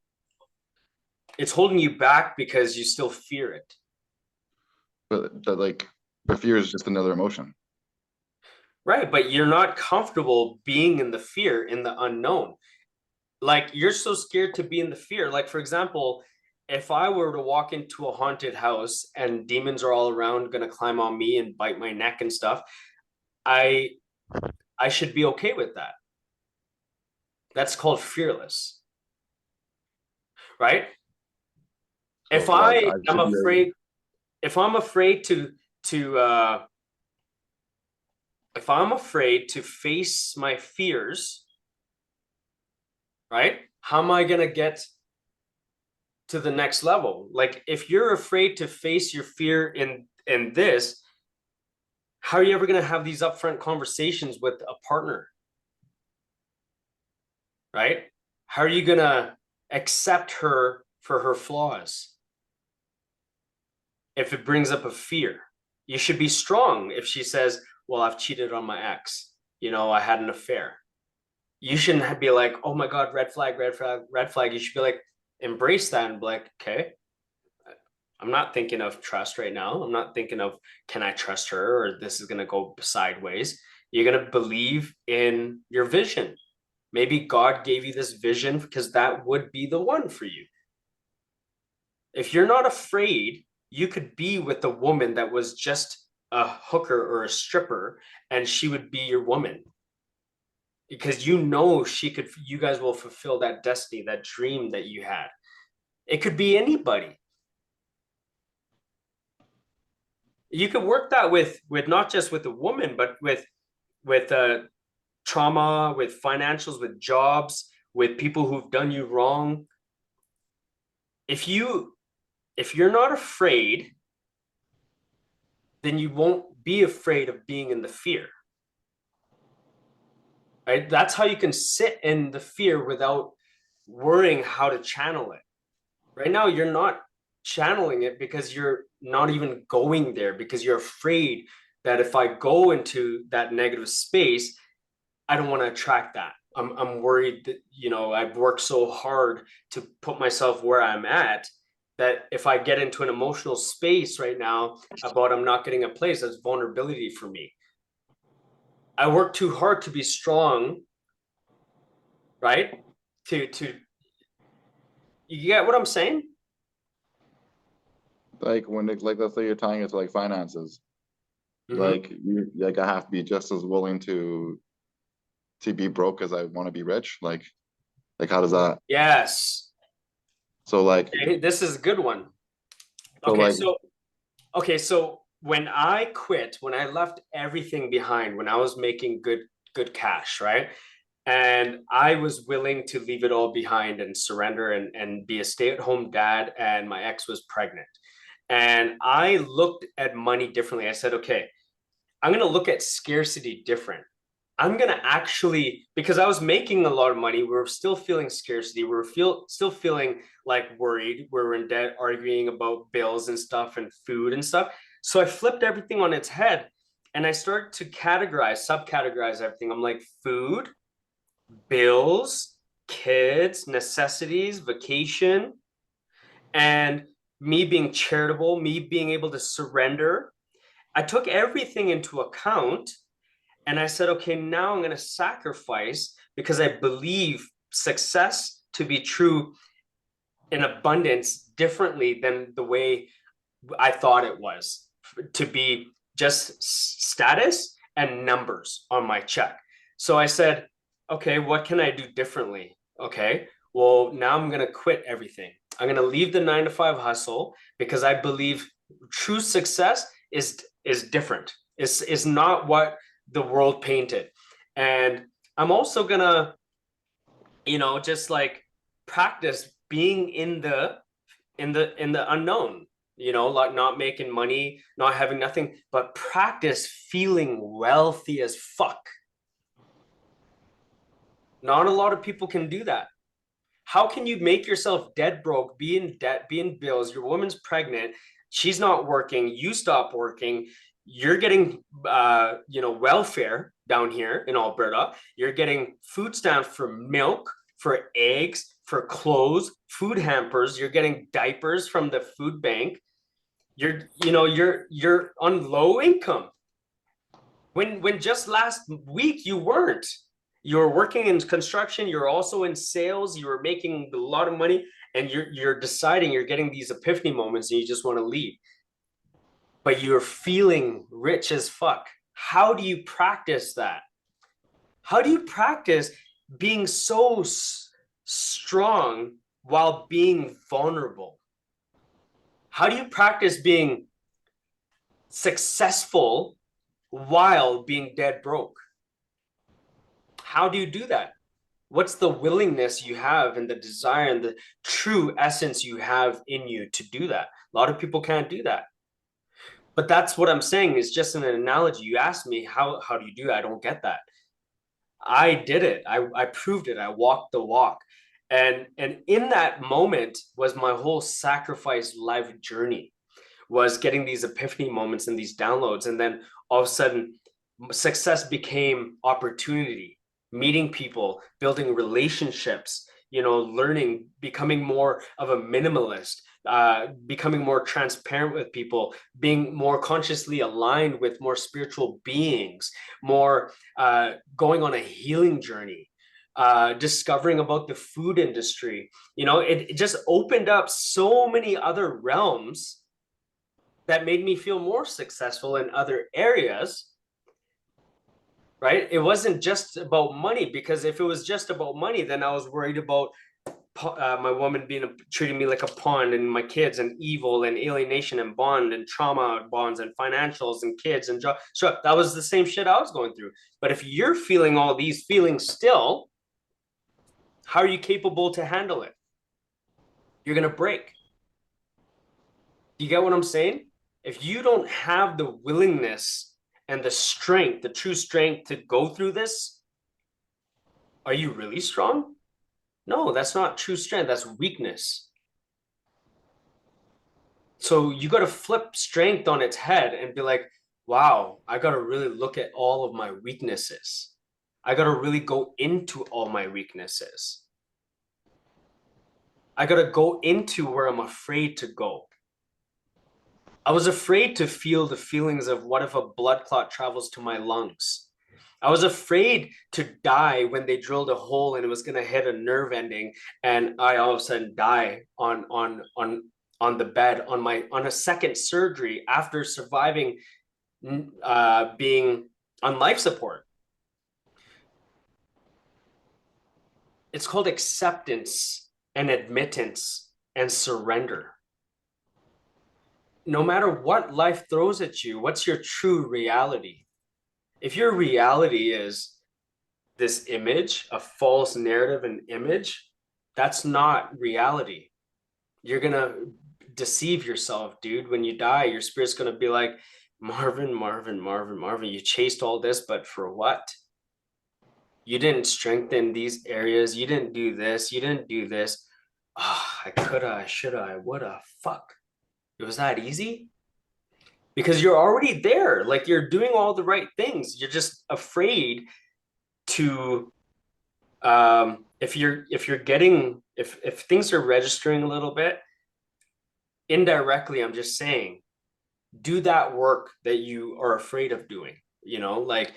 it's holding you back because you still fear it. But like, the fear is just another emotion. Right. But you're not comfortable being in the fear, in the unknown. Like you're so scared to be in the fear. Like, for example, if I were to walk into a haunted house and demons are all around, gonna climb on me and bite my neck and stuff, I should be okay with that. That's called fearless, right? If So like, I I am should be afraid, if I'm afraid to if I'm afraid to face my fears, right? How am I gonna get to the next level? Like if you're afraid to face your fear in this, how are you ever going to have these upfront conversations with a partner? Right? How are you going to accept her for her flaws if it brings up a fear? You should be strong if she says, well, I've cheated on my ex, you know, I had an affair. You shouldn't be like, oh my God, red flag, red flag, red flag. You should be like, embrace that and be like, okay, I'm not thinking of trust right now. I'm not thinking of, can I trust her, or this is going to go sideways. You're going to believe in your vision. Maybe God gave you this vision because that would be the one for you. If you're not afraid, you could be with a woman that was just a hooker or a stripper, and she would be your woman because you know you guys will fulfill that destiny, that dream that you had. It could be anybody. You could work that with not just with a woman, but with trauma, with financials, with jobs, with people who've done you wrong. If you're not afraid, then you won't be afraid of being in the fear. Right? That's how you can sit in the fear without worrying how to channel it. Right now, you're not channeling it because you're not even going there, because you're afraid that if I go into that negative space, I don't want to attract that. I'm worried that, you know, I've worked so hard to put myself where I'm at, that if I get into an emotional space right now about I'm not getting a place, that's vulnerability for me. I work too hard to be strong, right? To you get what I'm saying? like, when it, like, let's say you're tying it to like finances, like I have to be just as willing to be broke as I want to be rich. Like how does that? Yes. So like, Okay, this is a good one. so Okay, like, so when I quit, when I left everything behind, when I was making good cash, right? And I was willing to leave it all behind and surrender and be a stay-at-home dad, and my ex was pregnant. And I looked at money differently. I said, okay, I'm going to look at scarcity different. I'm going to actually, because I was making a lot of money, we were still feeling scarcity. We were still feeling like worried. We were in debt, arguing about bills and stuff and food and stuff. So I flipped everything on its head and I started to subcategorize everything. I'm like, food, bills, kids, necessities, vacation, and me being charitable, me being able to surrender. I took everything into account and I said, okay, now I'm going to sacrifice because I believe success to be true in abundance differently than the way I thought it was, to be just status and numbers on my check. So I said, okay, what can I do differently? Okay, well, now I'm going to quit everything. I'm going to leave the 9 to 5 hustle because I believe true success is different. Is not what the world painted. And I'm also going to, just like practice being in the unknown, like not making money, not having nothing, but practice feeling wealthy as fuck. Not a lot of people can do that. How can you make yourself dead broke, be in debt, be in bills, your woman's pregnant, she's not working, you stop working, you're getting welfare down here in Alberta, you're getting food stamps for milk, for eggs, for clothes, food hampers, you're getting diapers from the food bank, you're on low income. When just last week you weren't. You were working in construction, you're also in sales, you were making a lot of money, and you're deciding, you're getting these epiphany moments and you just want to leave. But you're feeling rich as fuck. How do you practice that? How do you practice being so strong while being vulnerable? How do you practice being successful while being dead broke? How do you do that? What's the willingness you have and the desire and the true essence you have in you to do that? A lot of people can't do that. But that's what I'm saying is just an analogy. You asked me, how do you do that? I don't get that. I did it. I proved it. I walked the walk. And in that moment was my whole sacrifice life journey, was getting these epiphany moments and these downloads. And then all of a sudden, success became opportunity, meeting people, building relationships, learning, becoming more of a minimalist, becoming more transparent with people, being more consciously aligned with more spiritual beings, more going on a healing journey, discovering about the food industry. It just opened up so many other realms that made me feel more successful in other areas, right? It wasn't just about money, because if it was just about money, then I was worried about my woman treating me like a pawn, and my kids, and evil and alienation and bond and trauma bonds and financials and kids and job. So that was the same shit I was going through. But if you're feeling all these feelings still, how are you capable to handle it? You're going to break. Do you get what I'm saying? If you don't have the willingness and the strength, the true strength to go through this, are you really strong? No, that's not true strength. That's weakness. So you got to flip strength on its head and be like, wow, I got to really look at all of my weaknesses. I got to really go into all my weaknesses. I got to go into where I'm afraid to go. I was afraid to feel the feelings of what if a blood clot travels to my lungs. I was afraid to die when they drilled a hole and it was going to hit a nerve ending, and I all of a sudden die on the bed on a second surgery after surviving being on life support. It's called acceptance and admittance and surrender. no matter what life throws at you, what's your true reality? If your reality is this image, a false narrative and image, that's not reality. You're gonna deceive yourself, dude. When you die, your spirit's gonna be like, Marvin, Marvin, Marvin, Marvin, you chased all this, but for what? You didn't strengthen these areas. You didn't do this. You didn't do this. Oh, I coulda, I shoulda, I woulda. Fuck. It was that easy? Because you're already there. Like you're doing all the right things. You're just afraid to if things are registering a little bit, indirectly, I'm just saying, do that work that you are afraid of doing, like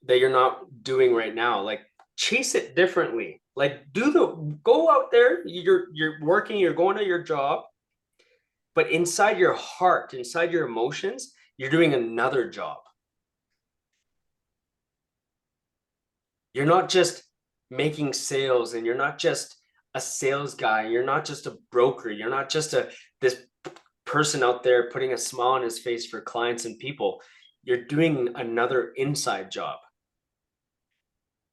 that you're not doing right now. Like chase it differently. Like go out there, you're working, you're going to your job, but inside your heart, inside your emotions, you're doing another job. You're not just making sales, and you're not just a sales guy. You're not just a broker. You're not just this person out there putting a smile on his face for clients and people. You're doing another inside job.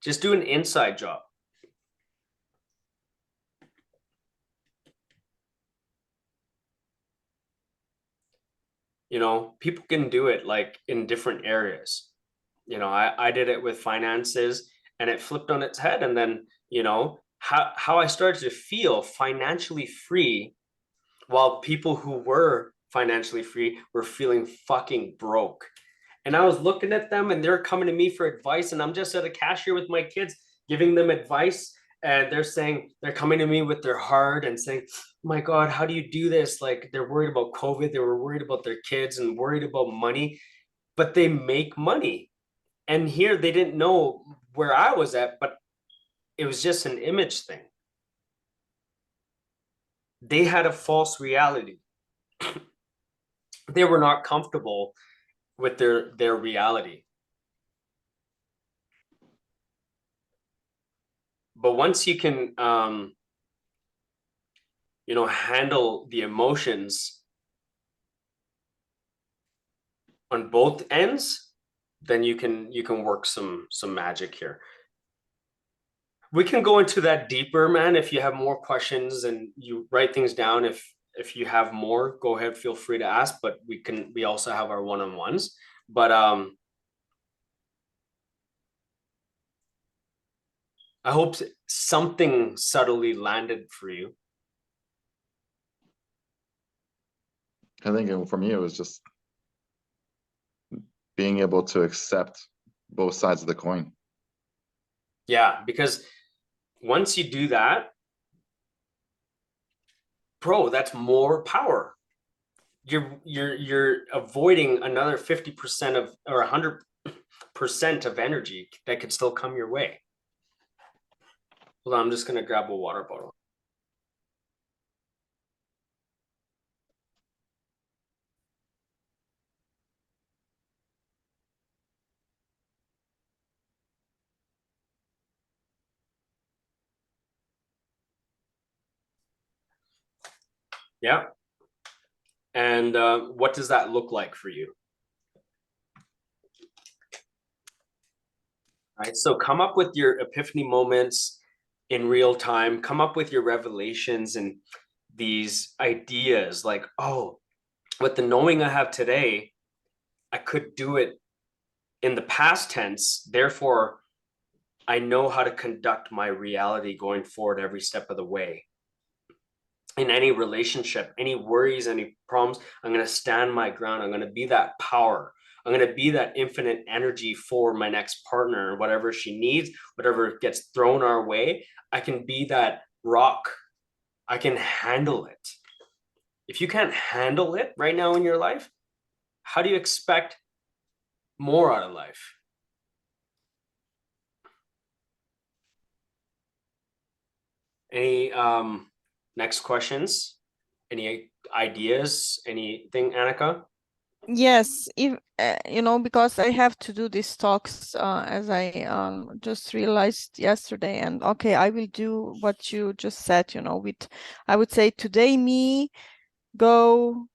Just do an inside job. People can do it like in different areas. I did it with finances, and it flipped on its head. And then, how I started to feel financially free, while people who were financially free were feeling fucking broke. And I was looking at them, and they're coming to me for advice, and I'm just at a cashier with my kids giving them advice, and they're coming to me with their heart and saying, my God, how do you do this? Like they're worried about COVID, they were worried about their kids and worried about money, but they make money. And here they didn't know where I was at, but it was just an image thing. They had a false reality. They were not comfortable with their reality. But once you can handle the emotions on both ends, then you can work some magic here. We can go into that deeper, man. If you have more questions and you write things down, if you have more, go ahead, feel free to ask. But we also have our one-on-ones. But I hope something subtly landed for you. I think for me, it was just being able to accept both sides of the coin. Yeah, because once you do that, bro, that's more power. You're avoiding another 50% of or 100% of energy that could still come your way. Hold on, I'm just gonna grab a water bottle. Yeah. And what does that look like for you? All right, so come up with your epiphany moments in real time. Come up with your revelations and these ideas like, oh, with the knowing I have today, I could do it in the past tense. Therefore, I know how to conduct my reality going forward every step of the way. In any relationship, any worries, any problems, I'm going to stand my ground. I'm going to be that power. I'm going to be that infinite energy for my next partner, whatever she needs, whatever gets thrown our way. I can be that rock. I can handle it. If you can't handle it right now in your life, how do you expect more out of life? Any next questions? Any ideas? Anything, Annika? Yes, if because I have to do these talks as I just realized yesterday, and okay, I will do what you just said, with I would say today me go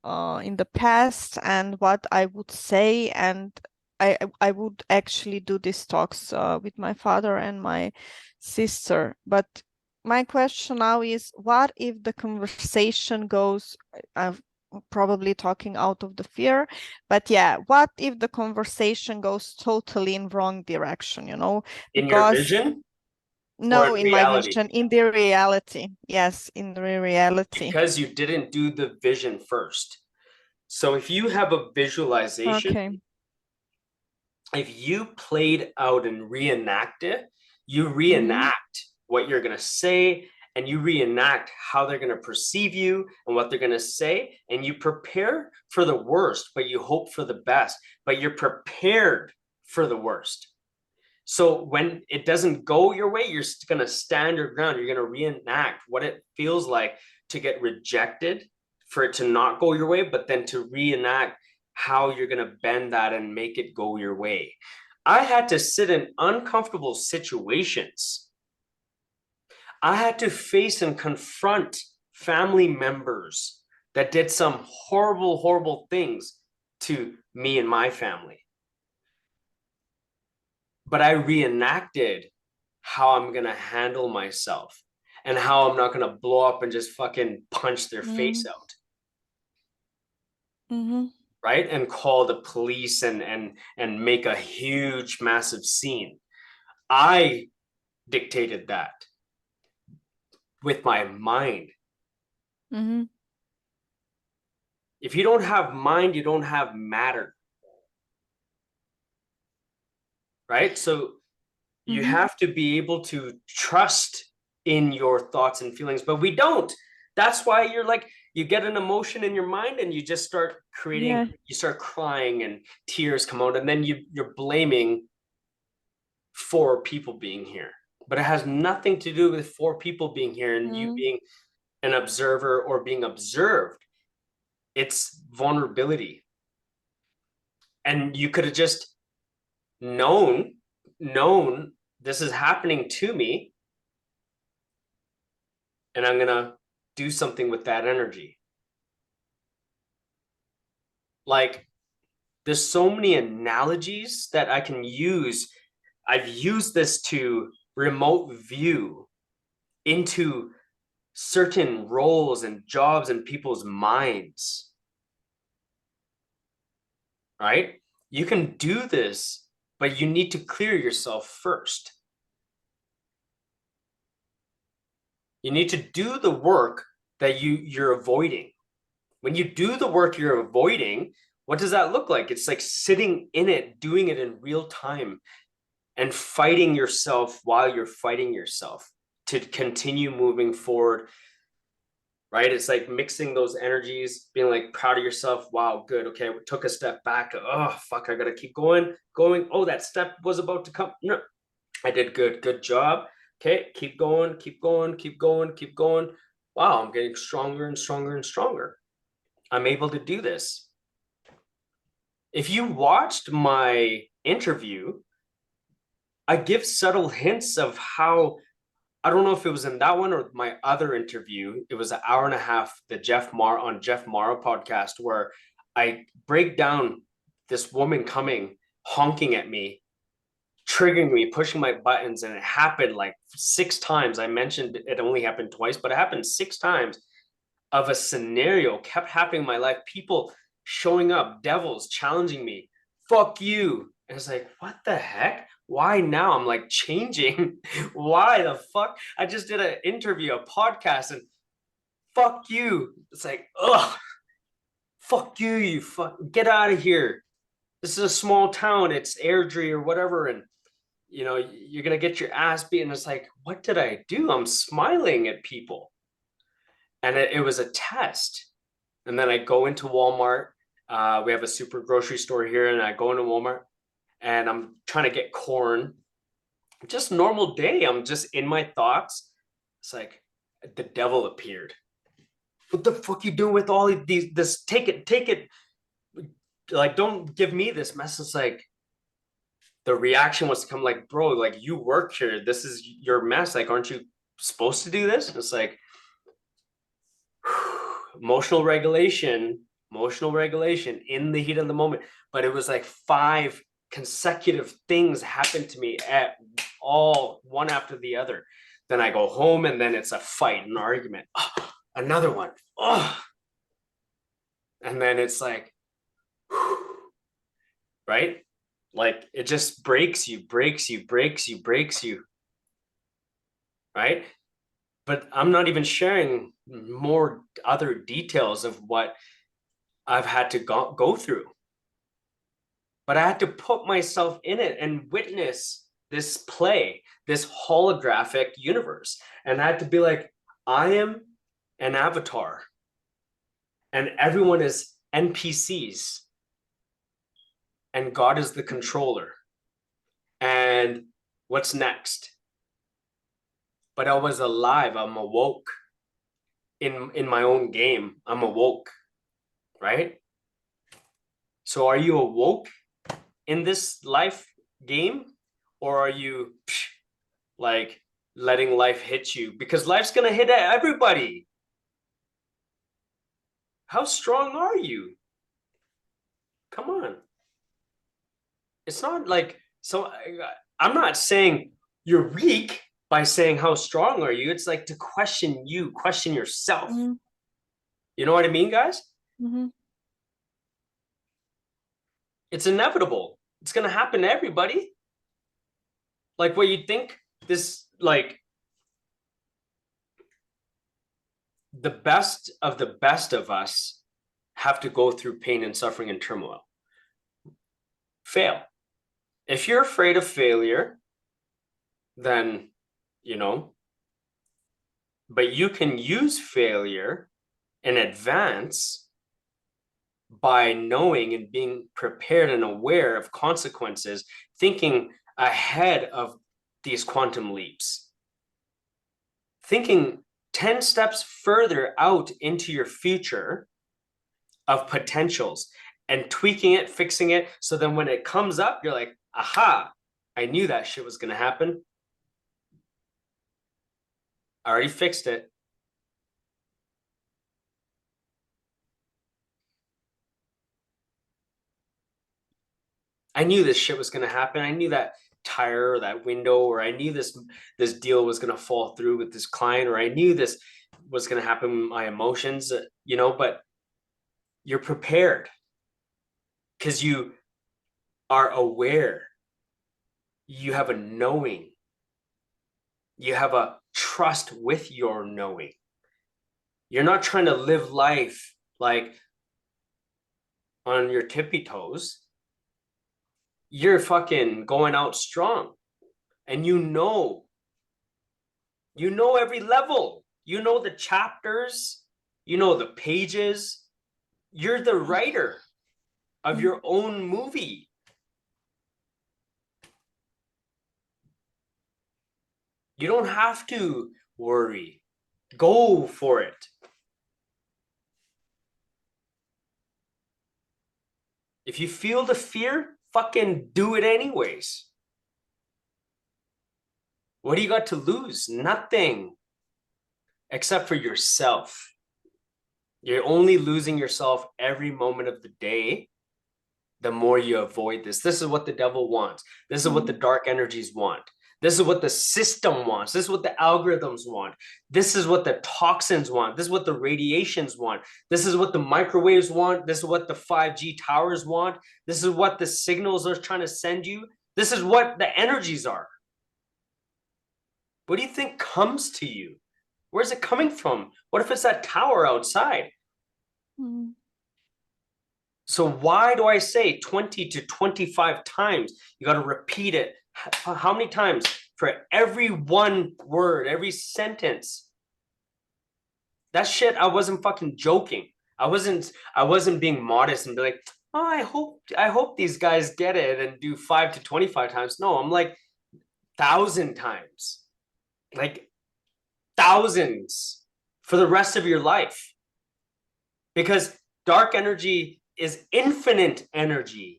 in the past and what I would say, and I would actually do these talks with my father and my sister. But my question now is, what if the conversation goes, I'm probably talking out of the fear, but yeah, what if the conversation goes totally in wrong direction, you know? In your Because vision or no, in in my reality? vision, in the reality, yes, in the reality. Because you didn't do the vision first. So if you have a visualization, Okay. if you played out and reenact it, you reenact what you're going to say, and you reenact how they're going to perceive you and what they're going to say, and you prepare for the worst, but you hope for the best, but you're prepared for the worst. So when it doesn't go your way, you're going to stand your ground. You're going to reenact what it feels like to get rejected, for it to not go your way, but then to reenact how you're going to bend that and make it go your way. I had to sit in uncomfortable situations. I had to face and confront family members that did some horrible, horrible things to me and my family. But I reenacted how I'm going to handle myself and how I'm not going to blow up and just fucking punch their face out. Right? And call the police and make a huge, massive scene. I dictated that with my mind. If you don't have mind, you don't have matter. Right? So you have to be able to trust in your thoughts and feelings, but we don't. That's why you're like, you get an emotion in your mind and you just start creating, you start crying and tears come out, and then you're blaming 4 people being here. But it has nothing to do with 4 people being here and you being an observer or being observed. It's vulnerability. And you could have just known this is happening to me, and I'm gonna do something with that energy. Like, there's so many analogies that I can use. I've used this to remote view into certain roles and jobs in people's minds. Right? You can do this, but you need to clear yourself first. You need to do the work that you're avoiding. When you do the work you're avoiding, what does that look like? It's like sitting in it, doing it in real time, and fighting yourself while you're fighting yourself to continue moving forward. Right? It's like mixing those energies, being like proud of yourself. Wow, good. Okay, we took a step back. Oh, fuck, I gotta keep going. Oh, that step was about to come. No, I did good. Good job. Okay, keep going, keep going, keep going, keep going. Wow, I'm getting stronger and stronger and stronger. I'm able to do this. If you watched my interview, I give subtle hints of how, I don't know if it was in that one or my other interview. It was an hour and a half, the Jeff Mara podcast, where I break down this woman coming, honking at me, triggering me, pushing my buttons, and it happened like 6 times. I mentioned it only happened twice, but it happened 6 times of a scenario kept happening in my life. People showing up, devils challenging me, fuck you. And it's like, what the heck? Why now? I'm like changing. Why the fuck? I just did an interview, a podcast, and fuck you. It's like, ugh, fuck you, you fuck, get out of here. This is a small town, it's Airdrie or whatever, and you know, you're gonna get your ass beaten. It's like, what did I do? I'm smiling at people. And it was a test. And then I go into Walmart. We have a super grocery store here, and I go into Walmart and I'm trying to get corn. Just normal day. I'm just in my thoughts. It's like the devil appeared. What the fuck you doing with all of these? This, take it. Like, don't give me this mess. It's like the reaction was to come like, bro, like you work here. This is your mess. Like, aren't you supposed to do this? And it's like, emotional regulation, emotional regulation in the heat of the moment. But it was like 5 consecutive things happened to me at all one after the other. Then I go home and then it's a fight, an argument. Oh, another one. Oh. And then it's like, right? Like it just breaks you, right? But I'm not even sharing more other details of what I've had to go through. But I had to put myself in it and witness this play, this holographic universe. And I had to be like, I am an avatar and everyone is NPCs and God is the controller. And what's next? But I was alive. I'm awoke in my own game. I'm awoke, right? So are you awoke in this life game, or are you like letting life hit you? Because life's gonna hit everybody. How strong are you? Come on. It's not like, so I'm not saying you're weak by saying how strong are you. It's like to question you, question yourself. Mm-hmm. You know what I mean, guys? Mm-hmm. It's inevitable. It's gonna happen to everybody. Like what you think this, like the best of us have to go through pain and suffering and turmoil. Fail. If you're afraid of failure, then, you know, but you can use failure in advance by knowing and being prepared and aware of consequences, thinking ahead of these quantum leaps, thinking 10 steps further out into your future of potentials and tweaking it, fixing it. So then when it comes up, you're like, aha, I knew that shit was going to happen. I already fixed it. I knew this shit was going to happen. I knew that tire or that window, or I knew this deal was going to fall through with this client, or I knew this was going to happen with my emotions, you know, but you're prepared because you are aware. You have a knowing. You have a trust with your knowing. You're not trying to live life like on your tippy toes. You're fucking going out strong, and you know every level, you know the chapters, you know the pages. You're the writer of your own movie. You don't have to worry. Go for it. If you feel the fear, fucking do it anyways. What do you got to lose? Nothing. Except for yourself. You're only losing yourself every moment of the day. The more you avoid this. This is what the devil wants. This is what the dark energies want. This is what the system wants. This is what the algorithms want. This is what the toxins want. This is what the radiations want. This is what the microwaves want. This is what the 5G towers want. This is what the signals are trying to send you. This is what the energies are. What do you think comes to you? Where's it coming from? What if it's that tower outside? Mm-hmm. So why do I say 20 to 25 times? You got to repeat it. How many times? For every one word, every sentence. That shit, I wasn't fucking joking. I wasn't being modest and be like, oh, I hope these guys get it and do 5 to 25 times. No, I'm like 1,000 times. Like thousands for the rest of your life. Because dark energy is infinite energy.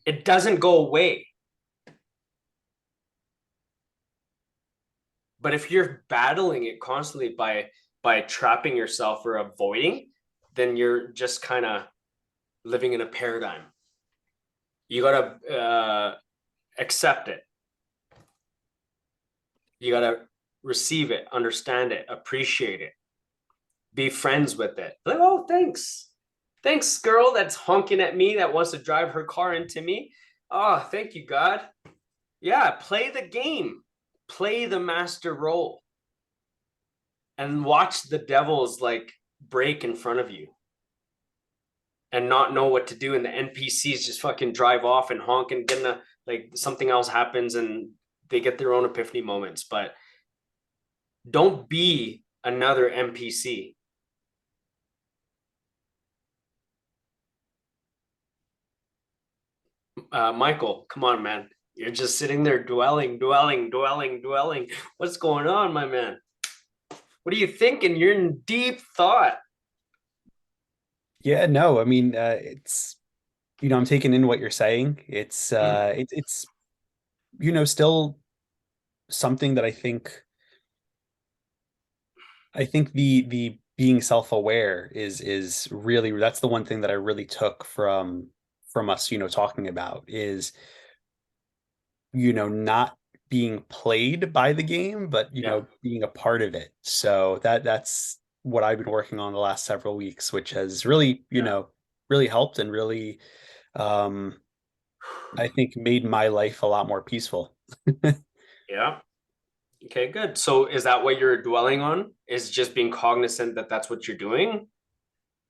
It doesn't go away. But if you're battling it constantly by trapping yourself or avoiding, then you're just kind of living in a paradigm. You got to accept it. You got to receive it, understand it, appreciate it, be friends with it. Like, oh, thanks. Thanks, girl that's honking at me, that wants to drive her car into me. Oh, thank you, God. Yeah, play the game. Play the master role. And watch the devils like break in front of you and not know what to do. And the NPCs just fucking drive off and honk and get in a, like something else happens and they get their own epiphany moments. But don't be another NPC. Michael, come on, man. You're just sitting there dwelling. What's going on, my man? What are you thinking? You're in deep thought. Yeah, no, I mean, it's, I'm taking in what you're saying. It's still something that I think the being self-aware is really, that's the one thing that I really took from us, talking about is, not being played by the game, but Yeah. being a part of it. So that's what I've been working on the last several weeks, which has really, really helped and really, um, I think made my life a lot more peaceful. Yeah. Okay, good. So is that what you're dwelling on? Is just being cognizant that that's what you're doing?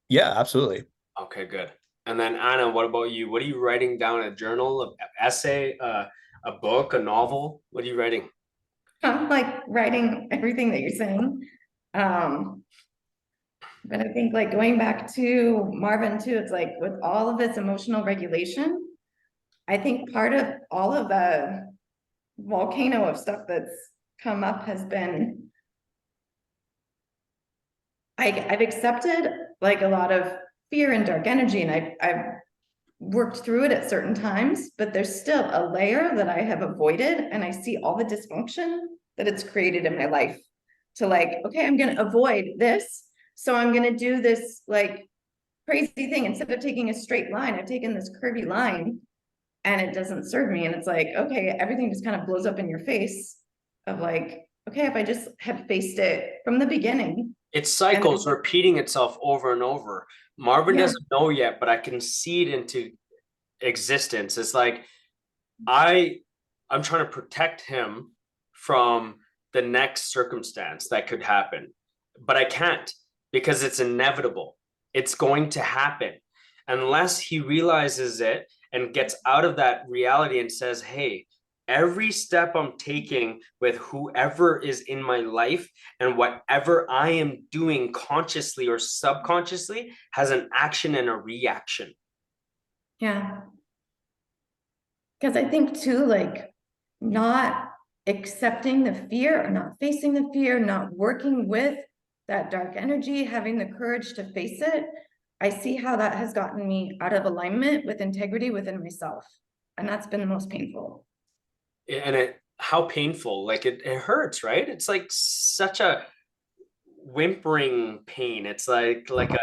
Yeah, absolutely. Okay, good. And then Anna, what about you? What are you writing down? A journal, an essay, a book, a novel? What are you writing? I'm like writing everything that you're saying. But I think like going back to Marvin too, it's like with all of this emotional regulation, I think part of all of the volcano of stuff that's come up has been I've accepted like a lot of fear and dark energy, and I've worked through it at certain times, but there's still a layer that I have avoided, and I see all the dysfunction that it's created in my life to like, okay, I'm gonna avoid this, so I'm gonna do this like crazy thing. Instead of taking a straight line, I've taken this curvy line and it doesn't serve me. And it's like, okay, everything just kind of blows up in your face of like, okay, if I just had faced it from the beginning. It cycles, repeating itself over and over. Marvin doesn't know yet, but I can see it into existence. It's like I'm trying to protect him from the next circumstance that could happen, but I can't because it's inevitable. It's going to happen unless he realizes it and gets out of that reality and says, hey, every step I'm taking with whoever is in my life and whatever I am doing consciously or subconsciously has an action and a reaction. Yeah. Because I think too, like not accepting the fear or not facing the fear, not working with that dark energy, having the courage to face it. I see how that has gotten me out of alignment with integrity within myself. And that's been the most painful. And how painful, like it hurts, right? It's like such a whimpering pain. It's like a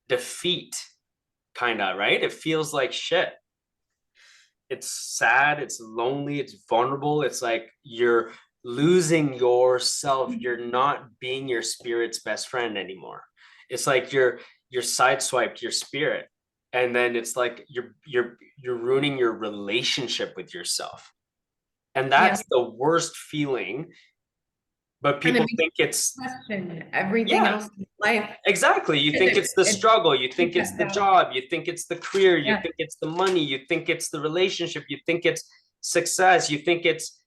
defeat, kind of, right? It feels like shit. It's sad, it's lonely, it's vulnerable. It's like you're losing yourself. You're not being your spirit's best friend anymore. It's like you're sideswiped your spirit. And then it's like you're ruining your relationship with yourself. And that's the worst feeling. But people think it's question everything else in life. Exactly. You think it's the struggle, you think it's the job, you think it's the career, you think it's the money, you think it's the relationship, you think it's success, you think it's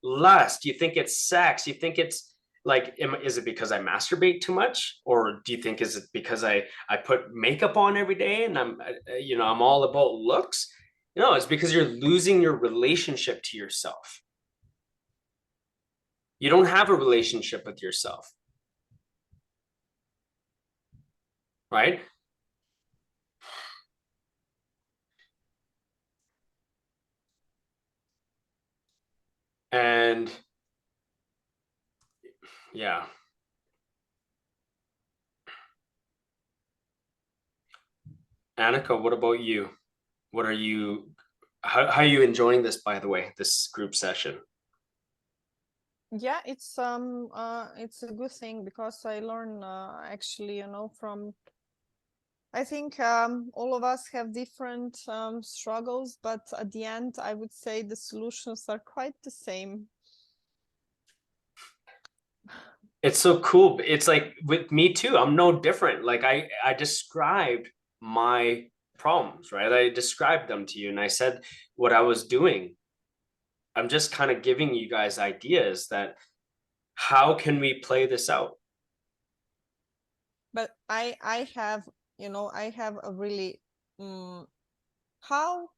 lust, you think it's sex, you think it's like, is it because I masturbate too much? Or do you think is it because I put makeup on every day and I'm all about looks? No, it's because you're losing your relationship to yourself. You don't have a relationship with yourself. Right? And yeah. Annika, what about you? What are you, how are you enjoying this, by the way, this group session? Yeah, it's a good thing because I learn actually, from I think all of us have different struggles, but at the end, I would say the solutions are quite the same. It's so cool. It's like with me too. I'm no different. Like I described my problems, right? I described them to you and I said what I was doing. I'm just kind of giving you guys ideas that how can we play this out? But I have, I have a really how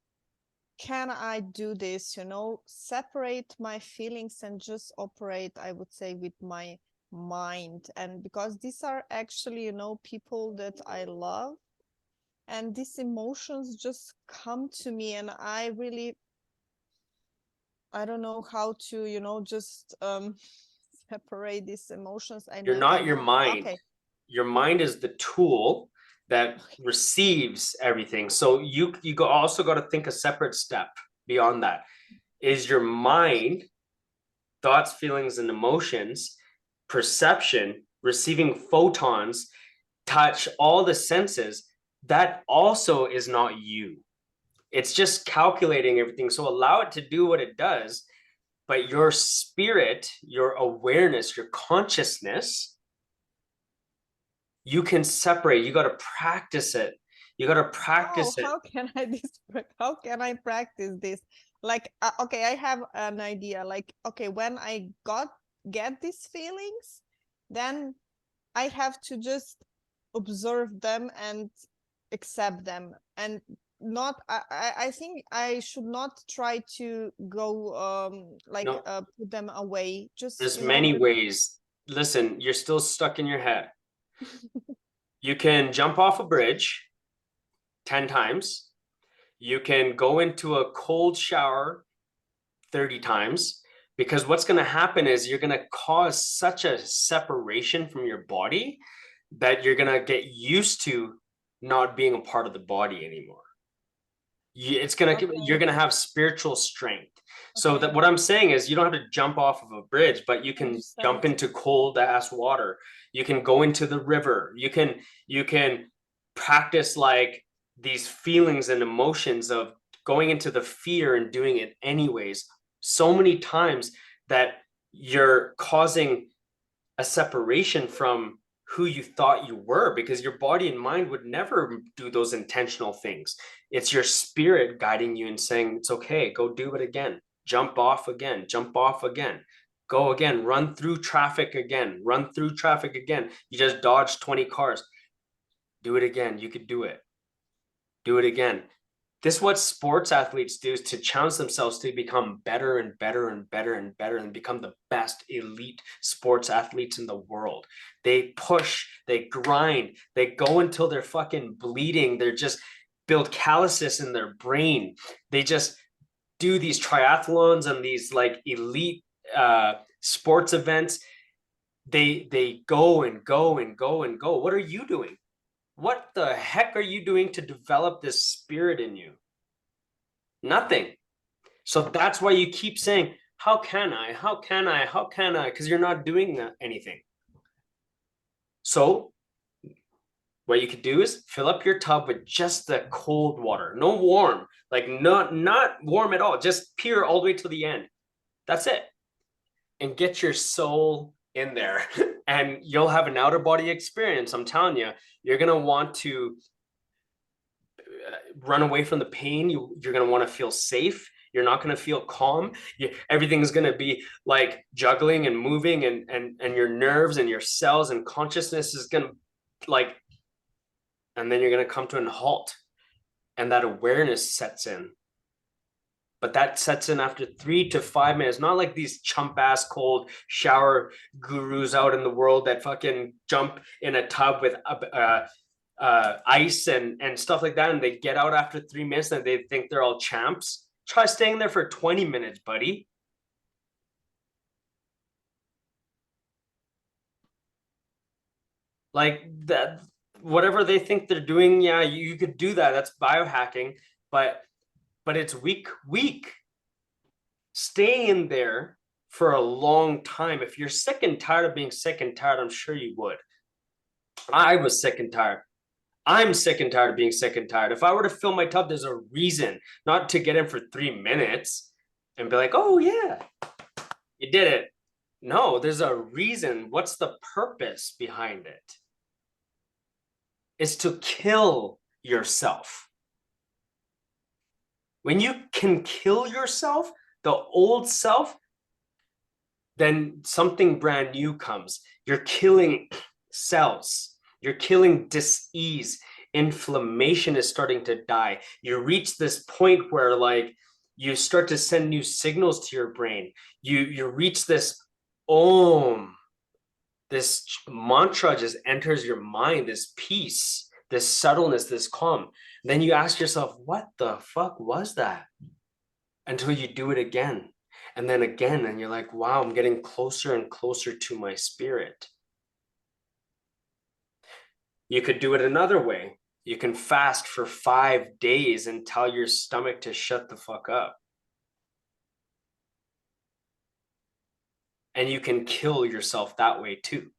can I do this, separate my feelings and just operate, I would say, with my mind. And because these are actually, people that I love, and these emotions just come to me, and I don't know how to, just separate these emotions. You're not your know. mind. Okay. Your mind is the tool that receives everything. So you also got to think a separate step beyond that. Is your mind, thoughts, feelings, and emotions, perception, receiving photons, touch, all the senses, that also is not you. It's just calculating everything. So allow it to do what it does, but your spirit, your awareness, your consciousness, you can separate. You got to practice it. You got to practice it. How can I practice this? Like, okay, I have an idea. Like, okay, when I get these feelings, then I have to just observe them and accept them, and not I think I should not try to go No, put them away. Just, there's many ways. Listen, you're still stuck in your head. You can jump off a bridge 10 times. You can go into a cold shower 30 times, because what's going to happen is you're going to cause such a separation from your body that you're going to get used to not being a part of the body anymore. You're going to have spiritual strength. So that what I'm saying is you don't have to jump off of a bridge, but you can jump into cold ass water. You can go into the river. You can practice like these feelings and emotions of going into the fear and doing it anyways so many times that you're causing a separation from who you thought you were, because your body and mind would never do those intentional things. It's your spirit guiding you and saying, it's okay, go do it again. Jump off again, jump off again, go again, run through traffic again, run through traffic again. You just dodged 20 cars. Do it again. You could do it. Do it again. This is what sports athletes do, is to challenge themselves to become better and better and better and better and become the best elite sports athletes in the world. They push, they grind, they go until they're fucking bleeding. They're just build calluses in their brain. They just do these triathlons and these like elite sports events. They go and go and go and go. What are you doing? What the heck are you doing to develop this spirit in you? Nothing. So that's why you keep saying, how can I? How can I? How can I? Because you're not doing anything. So what you could do is fill up your tub with just the cold water, no warm, like not warm at all, just pure all the way to the end. That's it. And get your soul in there and you'll have an outer body experience. I'm telling you, you're going to want to run away from the pain. You're going to want to feel safe. You're not going to feel calm. Everything's going to be like juggling and moving, and your nerves and your cells and consciousness is going to like, and then you're going to come to a halt, and that awareness sets in. But that sets in after 3 to 5 minutes, not like these chump ass cold shower gurus out in the world that fucking jump in a tub with ice and stuff like that. And they get out after 3 minutes and they think they're all champs. Try staying there for 20 minutes, buddy. Like that, whatever they think they're doing, yeah, you could do that. That's biohacking, but it's weak. Stay in there for a long time. If you're sick and tired of being sick and tired, I'm sure you would. I was sick and tired. I'm sick and tired of being sick and tired. If I were to fill my tub, there's a reason, not to get in for 3 minutes and be like, oh yeah, you did it. No, there's a reason. What's the purpose behind it? It's to kill yourself. When you can kill yourself, the old self, then something brand new comes. You're killing cells. You're killing dis-ease. Inflammation is starting to die. You reach this point where like you start to send new signals to your brain. You reach this om, this mantra just enters your mind, this peace, this subtleness, this calm. Then you ask yourself, what the fuck was that? Until you do it again and then again, and you're like, wow, I'm getting closer and closer to my spirit. You could do it another way. You can fast for 5 days and tell your stomach to shut the fuck up. And you can kill yourself that way too.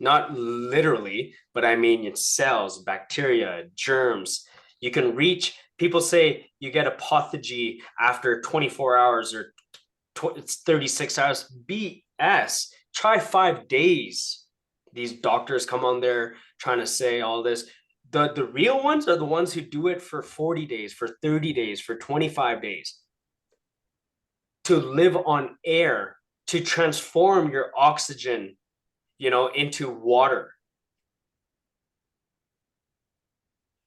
Not literally, but I mean it's cells, bacteria, germs. You can reach, people say you get apophagy after 24 hours or it's 36 hours. BS. Try 5 days. These doctors come on there trying to say all this. The real ones are the ones who do it for 40 days, for 30 days, for 25 days. To live on air, to transform your oxygen, into water.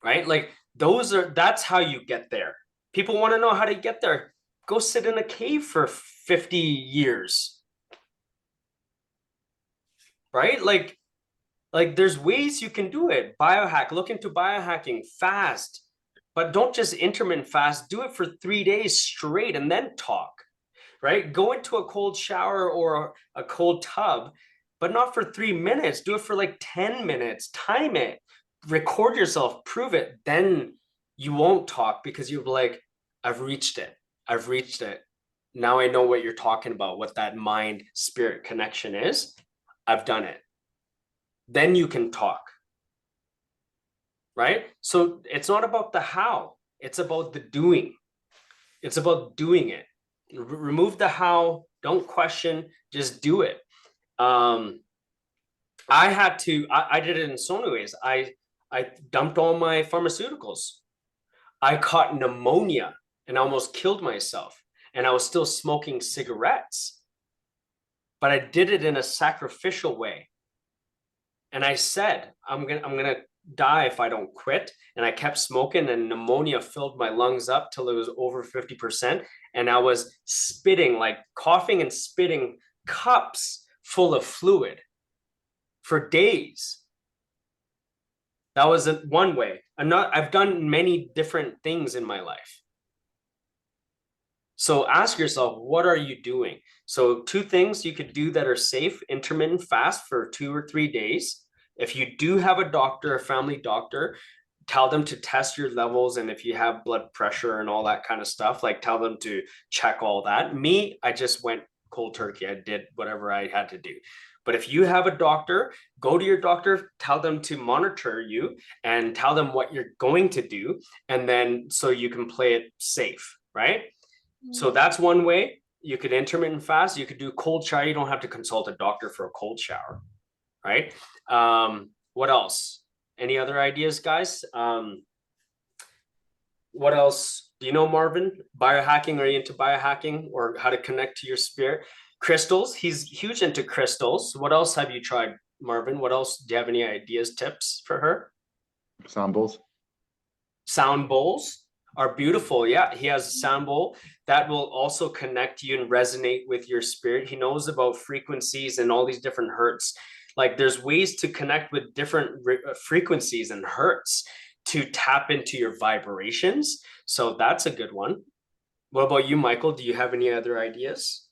Right? Like that's how you get there. People want to know how to get there. Go sit in a cave for 50 years. Right? Like there's ways you can do it. Biohack, look into biohacking, fast, but don't just intermittent fast, do it for 3 days straight and then talk, right? Go into a cold shower or a cold tub, but not for 3 minutes. Do it for like 10 minutes, time it, record yourself, prove it. Then you won't talk because you'll be like, I've reached it. I've reached it. Now I know what you're talking about, what that mind spirit connection is. I've done it. Then you can talk, right? So it's not about the how, it's about the doing. It's about doing it. Remove the how, don't question, just do it. I did it in so many ways. I dumped all my pharmaceuticals. I caught pneumonia and almost killed myself, and I was still smoking cigarettes, but I did it in a sacrificial way. And I said, I'm gonna die if I don't quit. And I kept smoking, and pneumonia filled my lungs up till it was over 50%. And I was spitting, like coughing and spitting cups full of fluid for days. That was one way. I've done many different things in my life. So ask yourself, what are you doing? So 2 things you could do that are safe: intermittent fast for 2 or 3 days. If you do have a doctor, a family doctor, tell them to test your levels. And if you have blood pressure and all that kind of stuff, like tell them to check all that. Me, I just went cold turkey. I did whatever I had to do. But if you have a doctor, go to your doctor, tell them to monitor you and tell them what you're going to do. And then so you can play it safe, right? So that's one way. You could intermittent fast. You could do cold shower. You don't have to consult a doctor for a cold shower, right? What else? Any other ideas, guys? What else? Do you know, Marvin? Biohacking? Are you into biohacking or how to connect to your spirit? Crystals. He's huge into crystals. What else have you tried, Marvin? What else? Do you have any ideas, tips for her? Sound bowls. Sound bowls are beautiful. Yeah, he has a sound bowl that will also connect you and resonate with your spirit. He knows about frequencies and all these different hertz. Like there's ways to connect with different frequencies and hertz to tap into your vibrations. So that's a good one. What about you, Michael? Do you have any other ideas?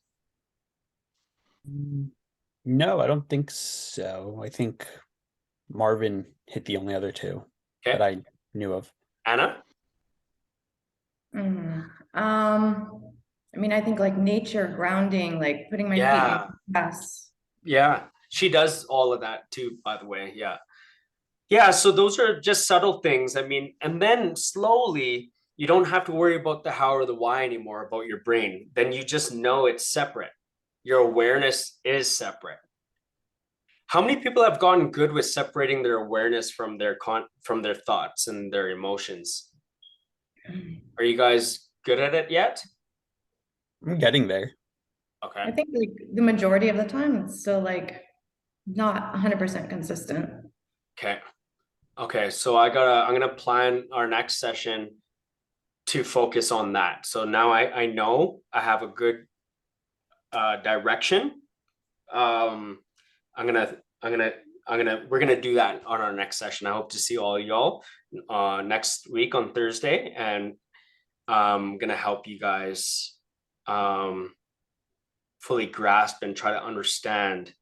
No, I don't think so. I think Marvin hit the only other two Okay. that I knew of. Anna? I mean, I think like nature, grounding, like putting my feet Yeah. on the grass. Yeah. She does all of that too, by the way. Yeah. Yeah. So those are just subtle things. I mean, and then slowly you don't have to worry about the how or the why anymore about your brain. Then you just know it's separate. Your awareness is separate. How many people have gotten good with separating their awareness from their thoughts and their emotions? Are you guys good at it yet? I'm getting there. Okay. I think like the majority of the time it's still like not 100% consistent. Okay. Okay. So I'm gonna plan our next session to focus on that. So now I know I have a good direction. Um, I'm gonna we're gonna do that on our next session. I hope to see all y'all next week on Thursday, and I'm gonna help you guys fully grasp and try to understand.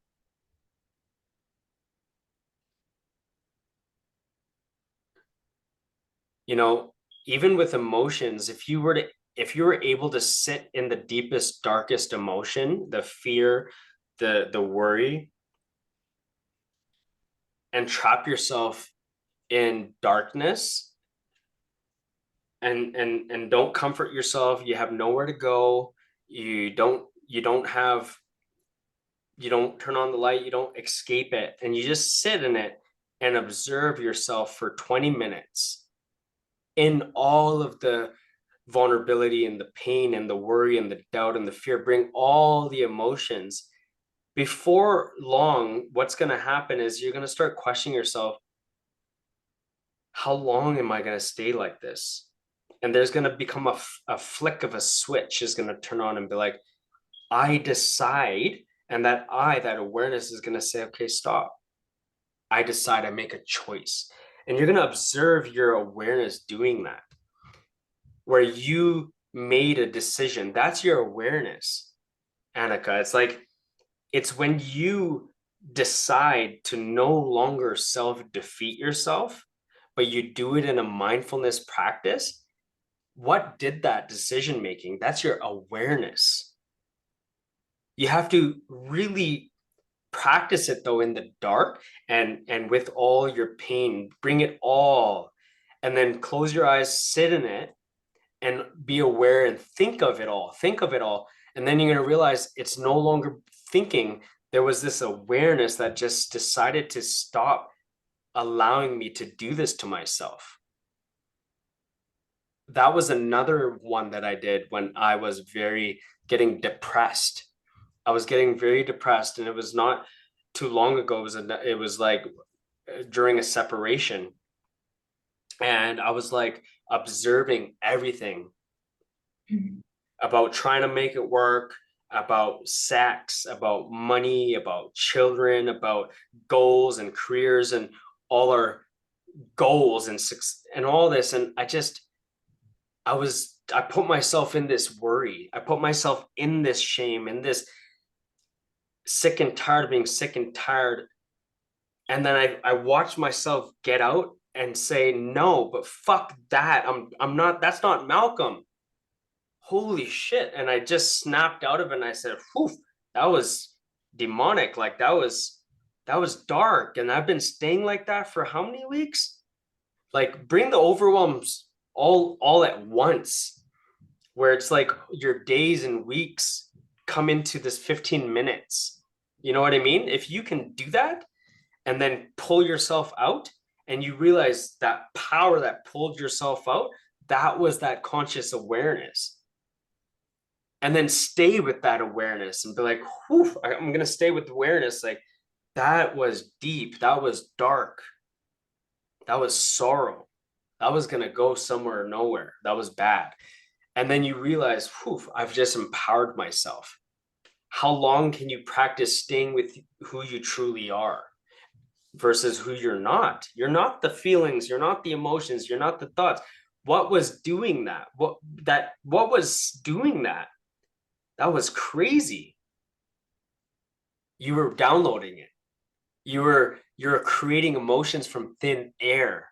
You know, even with emotions, if you were able to sit in the deepest, darkest emotion, the fear, the worry, and trap yourself in darkness and don't comfort yourself, you have nowhere to go, you don't turn on the light, you don't escape it, and you just sit in it and observe yourself for 20 minutes in all of the vulnerability and the pain and the worry and the doubt and the fear. Bring all the emotions. Before long, what's going to happen is you're going to start questioning yourself, how long am I going to stay like this? And there's going to become a flick of a switch is going to turn on and be like, I decide. And that awareness is going to say, okay, stop. I decide, I make a choice. And you're going to observe your awareness doing that, where you made a decision. That's your awareness, Annika. It's like, it's when you decide to no longer self-defeat yourself, but you do it in a mindfulness practice. What did that decision making? That's your awareness. You have to really practice it though in the dark and with all your pain, bring it all, and then close your eyes, sit in it, and be aware and think of it all. And then you're going to realize it's no longer thinking. There was this awareness that just decided to stop allowing me to do this to myself. That was another one that I did when I was getting depressed. I was getting very depressed, and it was not too long ago. It was like during a separation, and I was like observing everything about trying to make it work, about sex, about money, about children, about goals and careers and all our goals and all this. And I put myself in this worry. I put myself in this shame, in this sick and tired of being sick and tired. And then I watched myself get out and say, no, but fuck that. I'm not, that's not Malcolm. Holy shit. And I just snapped out of it and I said, whew, that was demonic. Like that was dark. And I've been staying like that for how many weeks? Like bring the overwhelms all at once, where it's like your days and weeks come into this 15 minutes. You know what I mean? If you can do that and then pull yourself out, and you realize that power that pulled yourself out, that was that conscious awareness. And then stay with that awareness and be like, whew, I'm going to stay with awareness. Like that was deep. That was dark. That was sorrow. That was going to go somewhere or nowhere. That was bad. And then you realize, whew, I've just empowered myself. How long can you practice staying with who you truly are versus who you're not? You're not the feelings, you're not the emotions, you're not the thoughts. What was doing that? What was doing that? That was crazy. You were downloading it. You you're creating emotions from thin air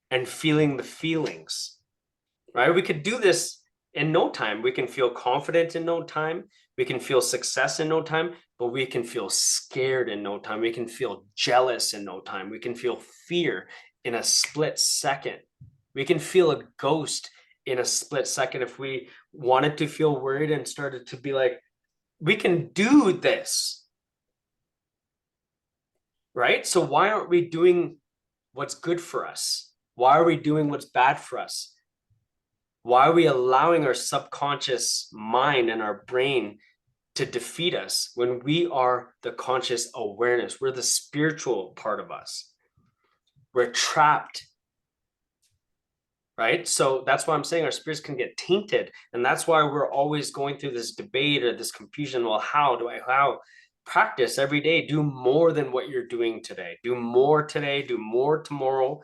and feeling the feelings, right? We could do this in no time. We can feel confident in no time. We can feel success in no time, but we can feel scared in no time. We can feel jealous in no time. We can feel fear in a split second. We can feel a ghost in a split second. If we wanted to feel worried and started to be like, we can do this, right? So why aren't we doing what's good for us? Why are we doing what's bad for us? Why are we allowing our subconscious mind and our brain to defeat us when we are the conscious awareness? We're the spiritual part of us. We're trapped, right? So that's why I'm saying our spirits can get tainted. And that's why we're always going through this debate or this confusion. Well, how? Practice every day. Do more than what you're doing today. Do more today, do more tomorrow.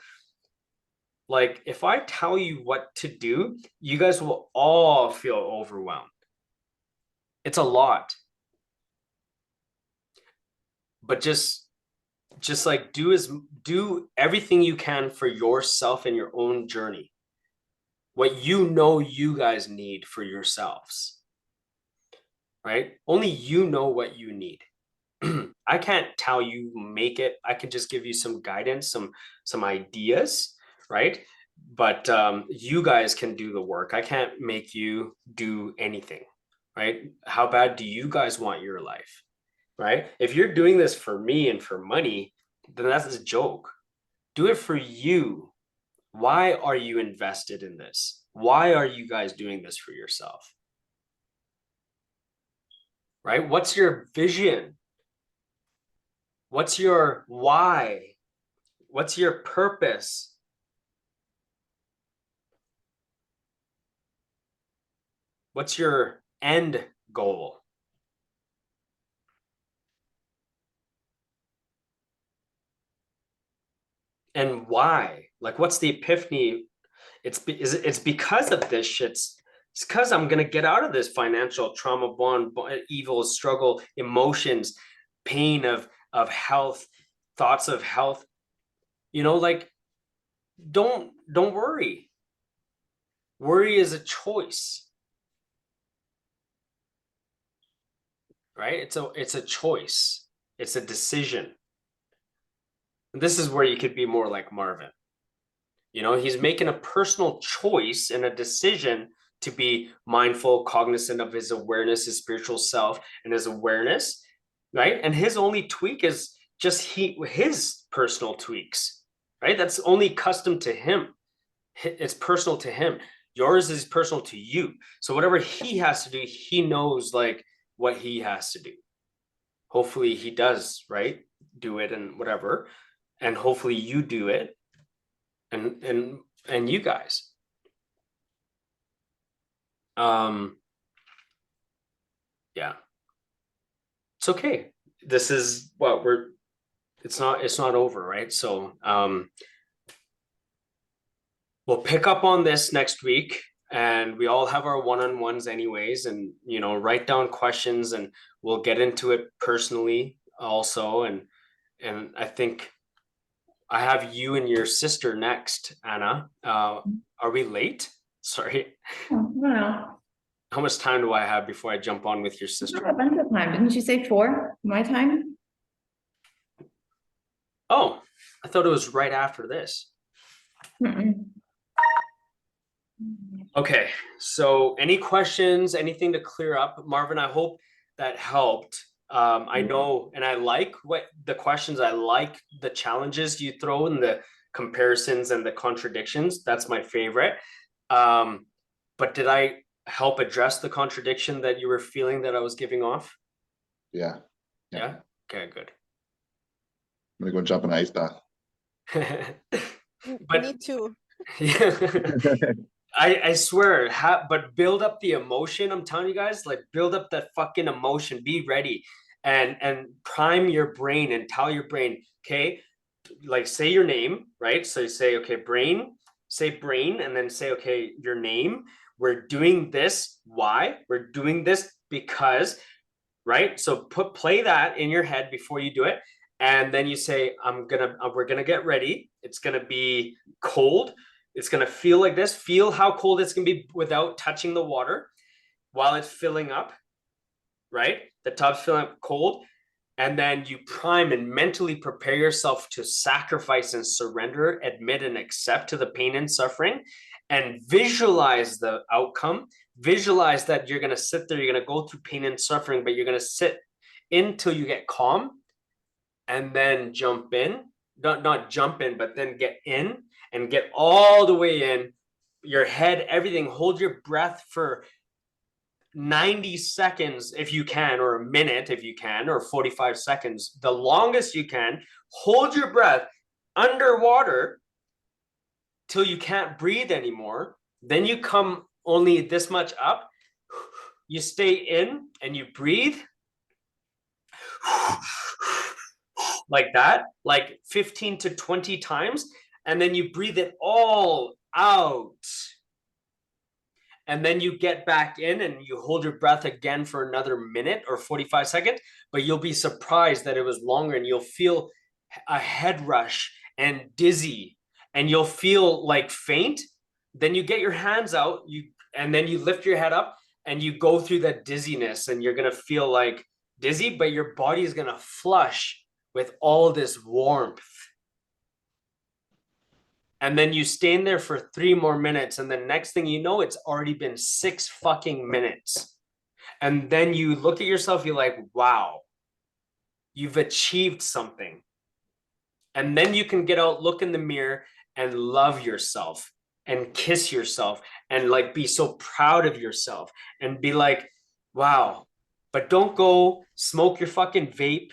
Like, if I tell you what to do, you guys will all feel overwhelmed. It's a lot. But just like do everything you can for yourself and your own journey. What you know you guys need for yourselves. Right? Only you know what you need. I can't tell you make it. I can just give you some guidance, some ideas, right? But you guys can do the work. I can't make you do anything, right? How bad do you guys want your life, right? If you're doing this for me and for money, then that's a joke. Do it for you. Why are you invested in this? Why are you guys doing this for yourself? Right? What's your vision? What's your why? What's your purpose? What's your end goal? And why? Like, what's the epiphany? It's because of this shit. It's because I'm gonna get out of this financial trauma, bond, evil, struggle, emotions, pain of health, thoughts of health. You know, like, don't worry. Worry is a choice. Right? It's a choice. It's a decision. And this is where you could be more like Marvin. You know, he's making a personal choice and a decision to be mindful, cognizant of his awareness, his spiritual self, and his awareness, right? And his only tweak is just his personal tweaks, right? That's only custom to him. It's personal to him. Yours is personal to you. So whatever he has to do, he knows like what he has to do. Hopefully he does, right? Do it and whatever. And hopefully you do it. And you guys. Yeah. It's okay. This is what it's not over, right? So we'll pick up on this next week, and we all have our one-on-ones anyways, and you know, write down questions and we'll get into it personally also. And I think I have you and your sister next, Anna. Are we late? Sorry. Well, How much time do I have before I jump on with your you sister? have a bunch of time. Didn't you say 4 my time? Oh, I thought it was right after this. Mm-mm. Okay, so any questions, anything to clear up? Marvin, I hope that helped. I know, and I like what the questions, I like the challenges you throw and the comparisons and the contradictions. That's my favorite. But did I help address the contradiction that you were feeling that I was giving off? Yeah. Yeah. Okay, good. I'm gonna go jump in an ice bath. But Me too. I swear, but build up the emotion. I'm telling you guys, like, build up that fucking emotion. Be ready and prime your brain and tell your brain, okay, like, say your name, right? So you say, okay, brain, say brain, and then say, okay, your name. We're doing this. Why? We're doing this because, right? So play that in your head before you do it, And then you say, we're gonna get ready. It's gonna be cold. It's gonna feel like this. Feel how cold it's gonna be without touching the water while it's filling up, right? The tub's filling up cold. And then you prime and mentally prepare yourself to sacrifice and surrender, admit and accept to the pain and suffering, and visualize the outcome. Visualize that you're going to sit there, you're going to go through pain and suffering, but you're going to sit until you get calm, and then jump in. Not jump in, but then get in and get all the way in. Your head, everything. Hold your breath for 90 seconds if you can, or a minute if you can, or 45 seconds, the longest you can. Hold your breath underwater till you can't breathe anymore. Then you come only this much up. You stay in and you breathe like that, like 15 to 20 times. And then you breathe it all out. And then you get back in and you hold your breath again for another minute or 45 seconds, but you'll be surprised that it was longer, and you'll feel a head rush and dizzy, and you'll feel like faint. Then you get your hands out, and then you lift your head up and you go through that dizziness, and you're going to feel like dizzy, but your body is going to flush with all this warmth. And then you stay in there for 3 more minutes. And the next thing you know, it's already been 6 fucking minutes. And then you look at yourself, you're like, wow, you've achieved something. And then you can get out, look in the mirror, and love yourself and kiss yourself and like be so proud of yourself and be like, wow. But don't go smoke your fucking vape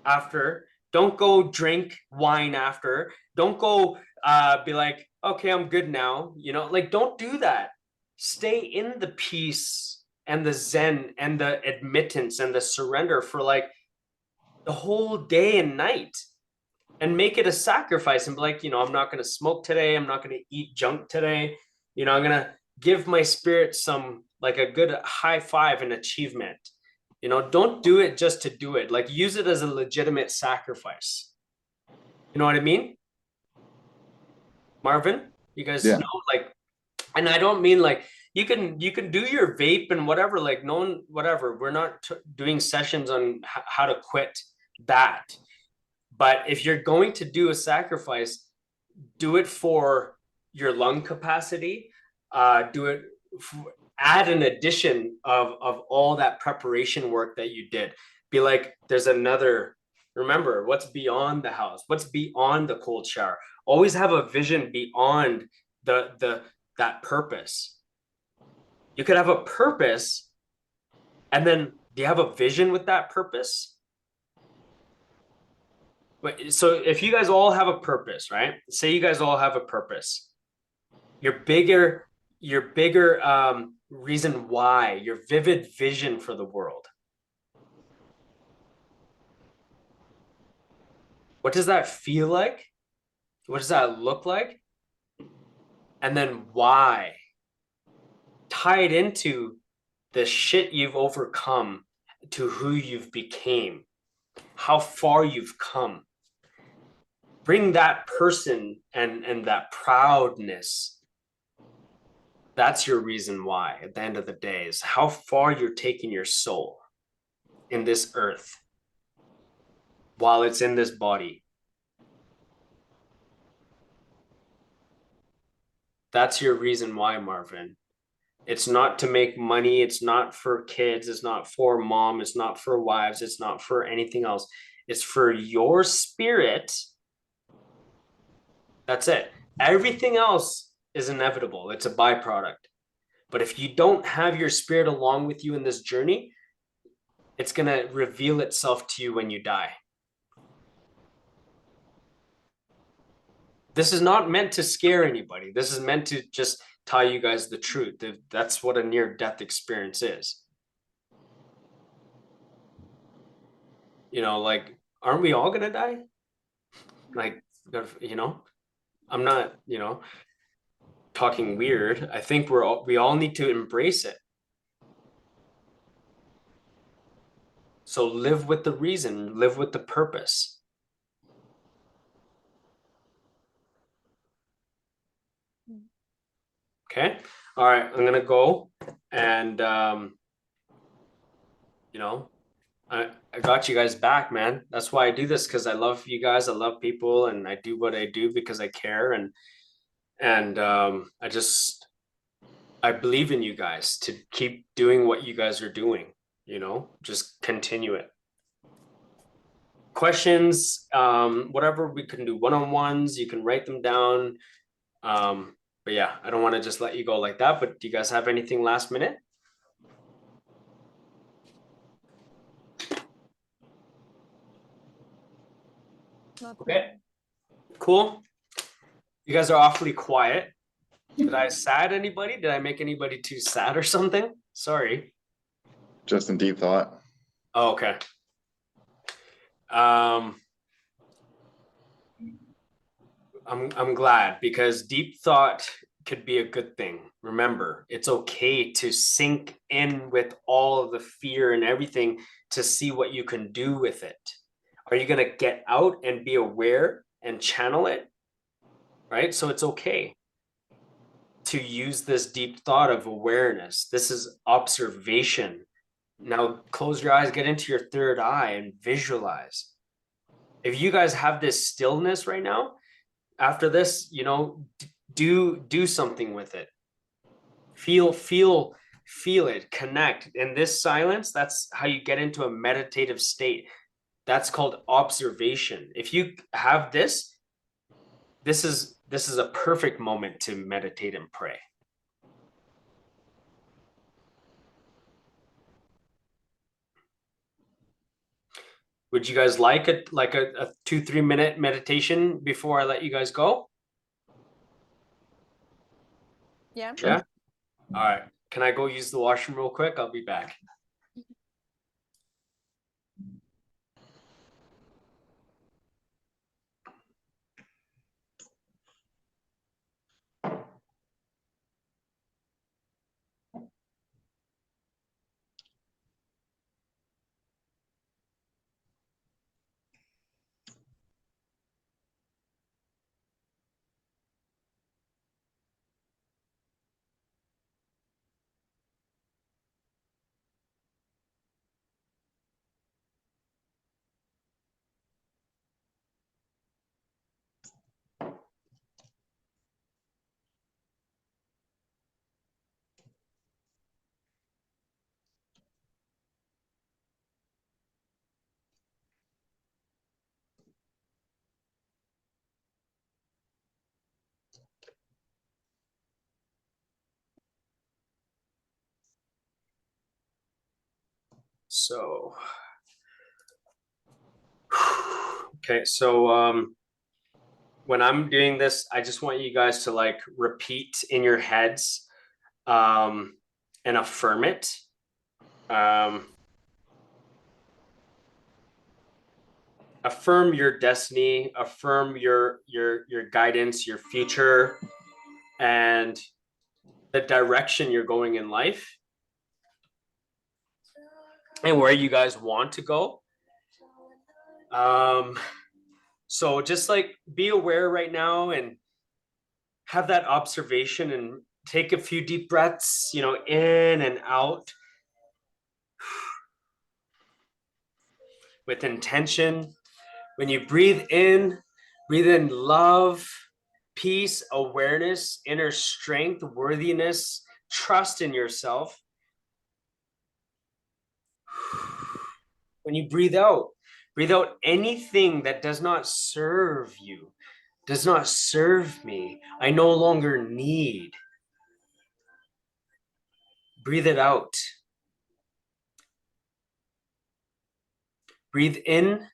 after. Don't go drink wine after. Don't go be like, okay, I'm good now. You know, like, don't do that. Stay in the peace and the zen and the admittance and the surrender for like the whole day and night, and make it a sacrifice and be like, you know, I'm not going to smoke today. I'm not going to eat junk today. You know, I'm going to give my spirit some, like, a good high five and achievement. You know, don't do it just to do it. Like, use it as a legitimate sacrifice. You know what I mean? Marvin, you guys know, like, and I don't mean like you can do your vape and whatever, like, no one, whatever. We're not doing sessions on how to quit that. But if you're going to do a sacrifice, do it for your lung capacity. Do it. Add an addition of all that preparation work that you did. Be like, there's another. Remember, what's beyond the house? What's beyond the cold shower? Always have a vision beyond that purpose. You could have a purpose, and then do you have a vision with that purpose? But so if you guys all have a purpose, right? Say you guys all have a purpose. Your bigger reason why, your vivid vision for the world. What does that feel like? What does that look like? And then why? Tie it into the shit you've overcome, to who you've became, how far you've come. Bring that person and that proudness. That's your reason why, at the end of the day, is how far you're taking your soul in this earth while it's in this body. That's your reason why, Marvin. It's not to make money. It's not for kids. It's not for mom. It's not for wives. It's not for anything else. It's for your spirit. That's it. Everything else is inevitable. It's a byproduct. But if you don't have your spirit along with you in this journey, it's going to reveal itself to you when you die. This is not meant to scare anybody. This is meant to just tell you guys the truth. That's what a near-death experience is. You know, like, aren't we all going to die? Like, you know, I'm not, you know, talking weird. I think we all need to embrace it. So live with the reason, live with the purpose. Okay. All right. I'm going to go and, you know, I got you guys back, man. That's why I do this, because I love you guys. I love people, and I do what I do because I care. And I believe in you guys to keep doing what you guys are doing, just continue it. Questions, whatever, we can do one-on-ones, you can write them down. But yeah, I don't want to just let you go like that, but do you guys have anything last minute? Okay, cool. You guys are awfully quiet. Did I sad anybody? Did I make anybody too sad or something? Sorry. Just in deep thought. Oh, okay. I'm glad, because deep thought could be a good thing. Remember, it's okay to sink in with all of the fear and everything to see what you can do with it. Are you going to get out and be aware and channel it? Right? So it's okay to use this deep thought of awareness. This is observation. Now close your eyes, get into your third eye and visualize. If you guys have this stillness right now, after this, do something with it. Feel it, connect. And this silence, that's how you get into a meditative state. That's called observation. If you have this is a perfect moment to meditate and pray. Would you guys like a 2-3 minute meditation before I let you guys go? Yeah. Sure. Yeah. All right. Can I go use the washroom real quick? I'll be back. So, okay, so when I'm doing this, I just want you guys to repeat in your heads and affirm it. Affirm your destiny, affirm your guidance, your future, and the direction you're going in life, and where you guys want to go. So just be aware right now and have that observation, and take a few deep breaths, in and out with intention. When you breathe in love, peace, awareness, inner strength, worthiness, trust in yourself. When you breathe out anything that does not serve you, does not serve me, I no longer need. Breathe it out. Breathe in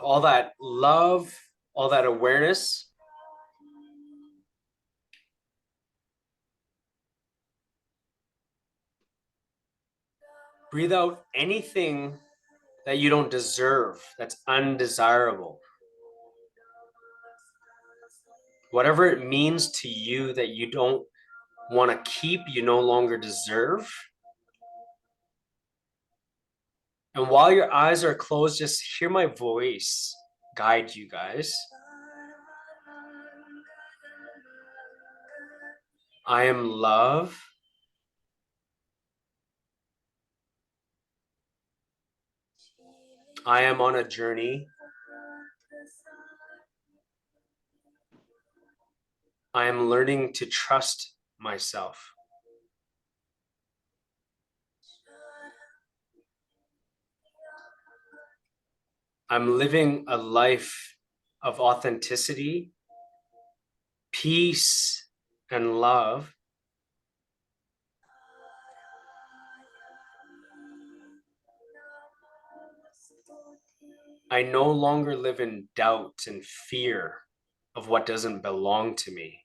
all that love, all that awareness. Breathe out anything that you don't deserve, that's undesirable. Whatever it means to you that you don't want to keep, you no longer deserve. And while your eyes are closed, just hear my voice guide you guys. I am love. I am on a journey. I am learning to trust myself. I'm living a life of authenticity, peace, and love. I no longer live in doubt and fear of what doesn't belong to me.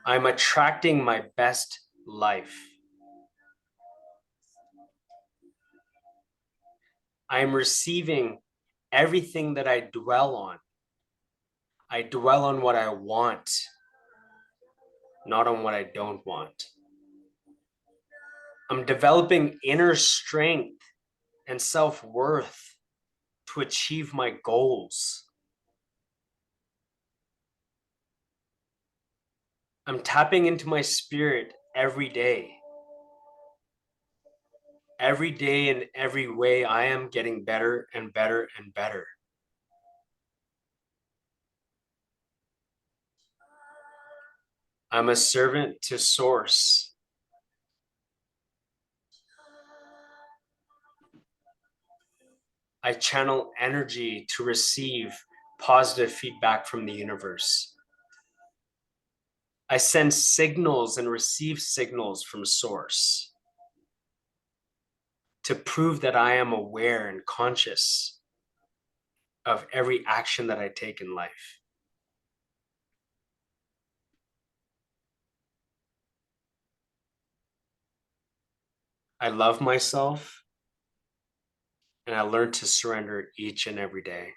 I'm attracting my best life. I'm receiving everything that I dwell on. I dwell on what I want, not on what I don't want. I'm developing inner strength and self-worth to achieve my goals. I'm tapping into my spirit every day. Every day in every way, I am getting better and better and better. I'm a servant to Source. I channel energy to receive positive feedback from the universe. I send signals and receive signals from Source to prove that I am aware and conscious of every action that I take in life. I love myself and I learn to surrender each and every day.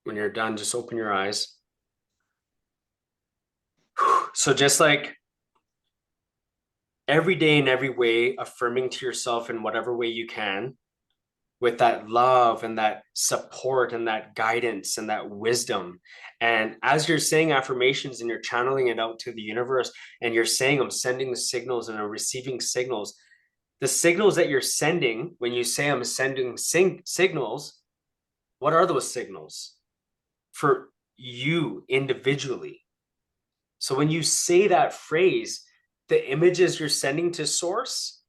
When you're done, just open your eyes. So just like every day in every way, affirming to yourself in whatever way you can, with that love and that support and that guidance and that wisdom. And as you're saying affirmations and you're channeling it out to the universe and you're saying, I'm sending the signals and I'm receiving signals, the signals that you're sending, when you say I'm sending signals, what are those signals for you individually? So when you say that phrase, the images you're sending to Source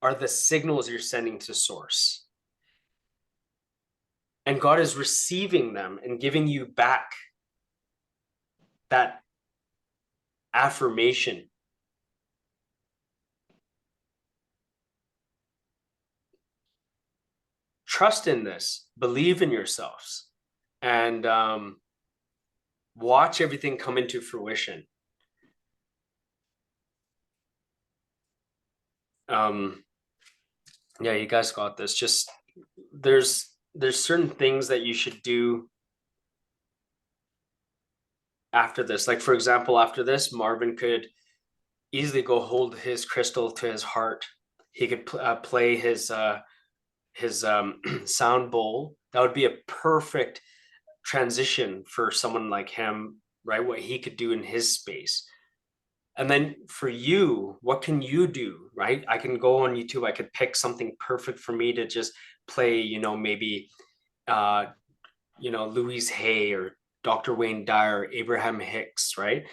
are the signals you're sending to Source. And God is receiving them and giving you back that affirmation. Trust in this, believe in yourselves, and watch everything come into fruition. Yeah, you guys got this. Just there's certain things that you should do after this. Like, for example, after this, Marvin could easily go hold his crystal to his heart. He could play his sound bowl. That would be a perfect transition for someone like him, right? What he could do in his space. And then for you, what can you do, right? I can go on YouTube. I could pick something perfect for me to just play, maybe Louise Hay or Dr. Wayne Dyer, Abraham Hicks, right?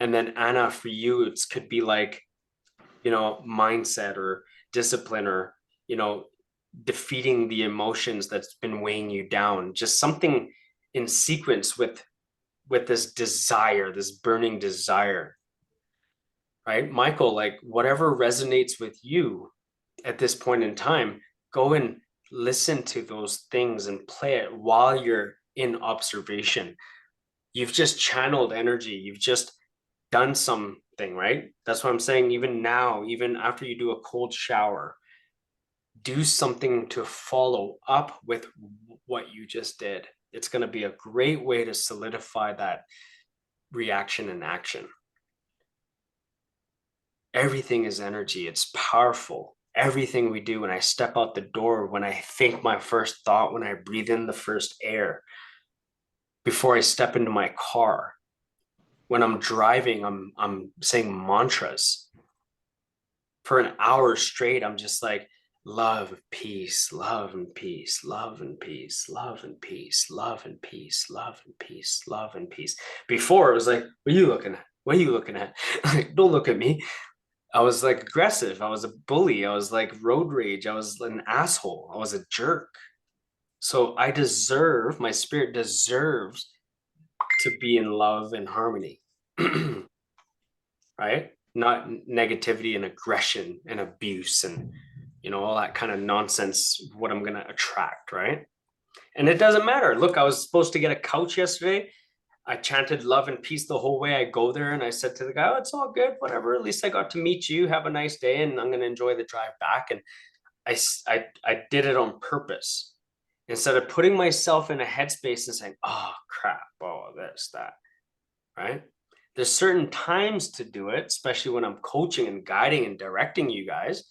And then Anna, for you, it could be like, mindset or discipline or, defeating the emotions that's been weighing you down. Just something in sequence with this desire, this burning desire, right? Michael, like whatever resonates with you at this point in time, go and listen to those things and play it while you're in observation. You've just channeled energy. You've just done something, right? That's what I'm saying. Even now, even after you do a cold shower, do something to follow up with what you just did. It's going to be a great way to solidify that reaction and action. Everything is energy. It's powerful. Everything we do, when I step out the door, when I think my first thought, when I breathe in the first air, before I step into my car, when I'm driving, I'm saying mantras for an hour straight. I'm just like, love, peace, love and peace, love and peace, love and peace, love and peace, love and peace, love and peace. Before it was like, what are you looking at? What are you looking at? Like, don't look at me. I was like aggressive. I was a bully. I was like road rage. I was an asshole. I was a jerk. So I deserve, my spirit deserves to be in love and harmony. Right? Not negativity and aggression and abuse and, you know, all that kind of nonsense, what I'm going to attract, right? And it doesn't matter. Look, I was supposed to get a couch yesterday. I chanted love and peace the whole way I go there. And I said to the guy, oh, it's all good, whatever. At least I got to meet you. Have a nice day. And I'm going to enjoy the drive back. And I did it on purpose. Instead of putting myself in a headspace and saying, oh, crap, oh, this, that, right? There's certain times to do it, especially when I'm coaching and guiding and directing you guys,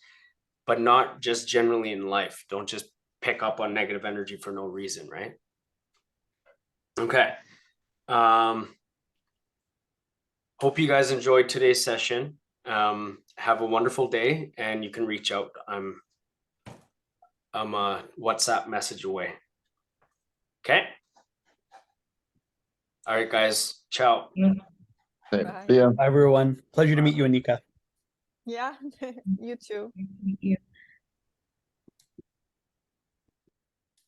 but not just generally in life. Don't just pick up on negative energy for no reason, right? Okay. Hope you guys enjoyed today's session. Have a wonderful day, and you can reach out. I'm a WhatsApp message away. Okay. All right, guys. Ciao. Okay, Bye. see ya. Bye, everyone. Pleasure to meet you, Anika. Yeah, you too. Thank you.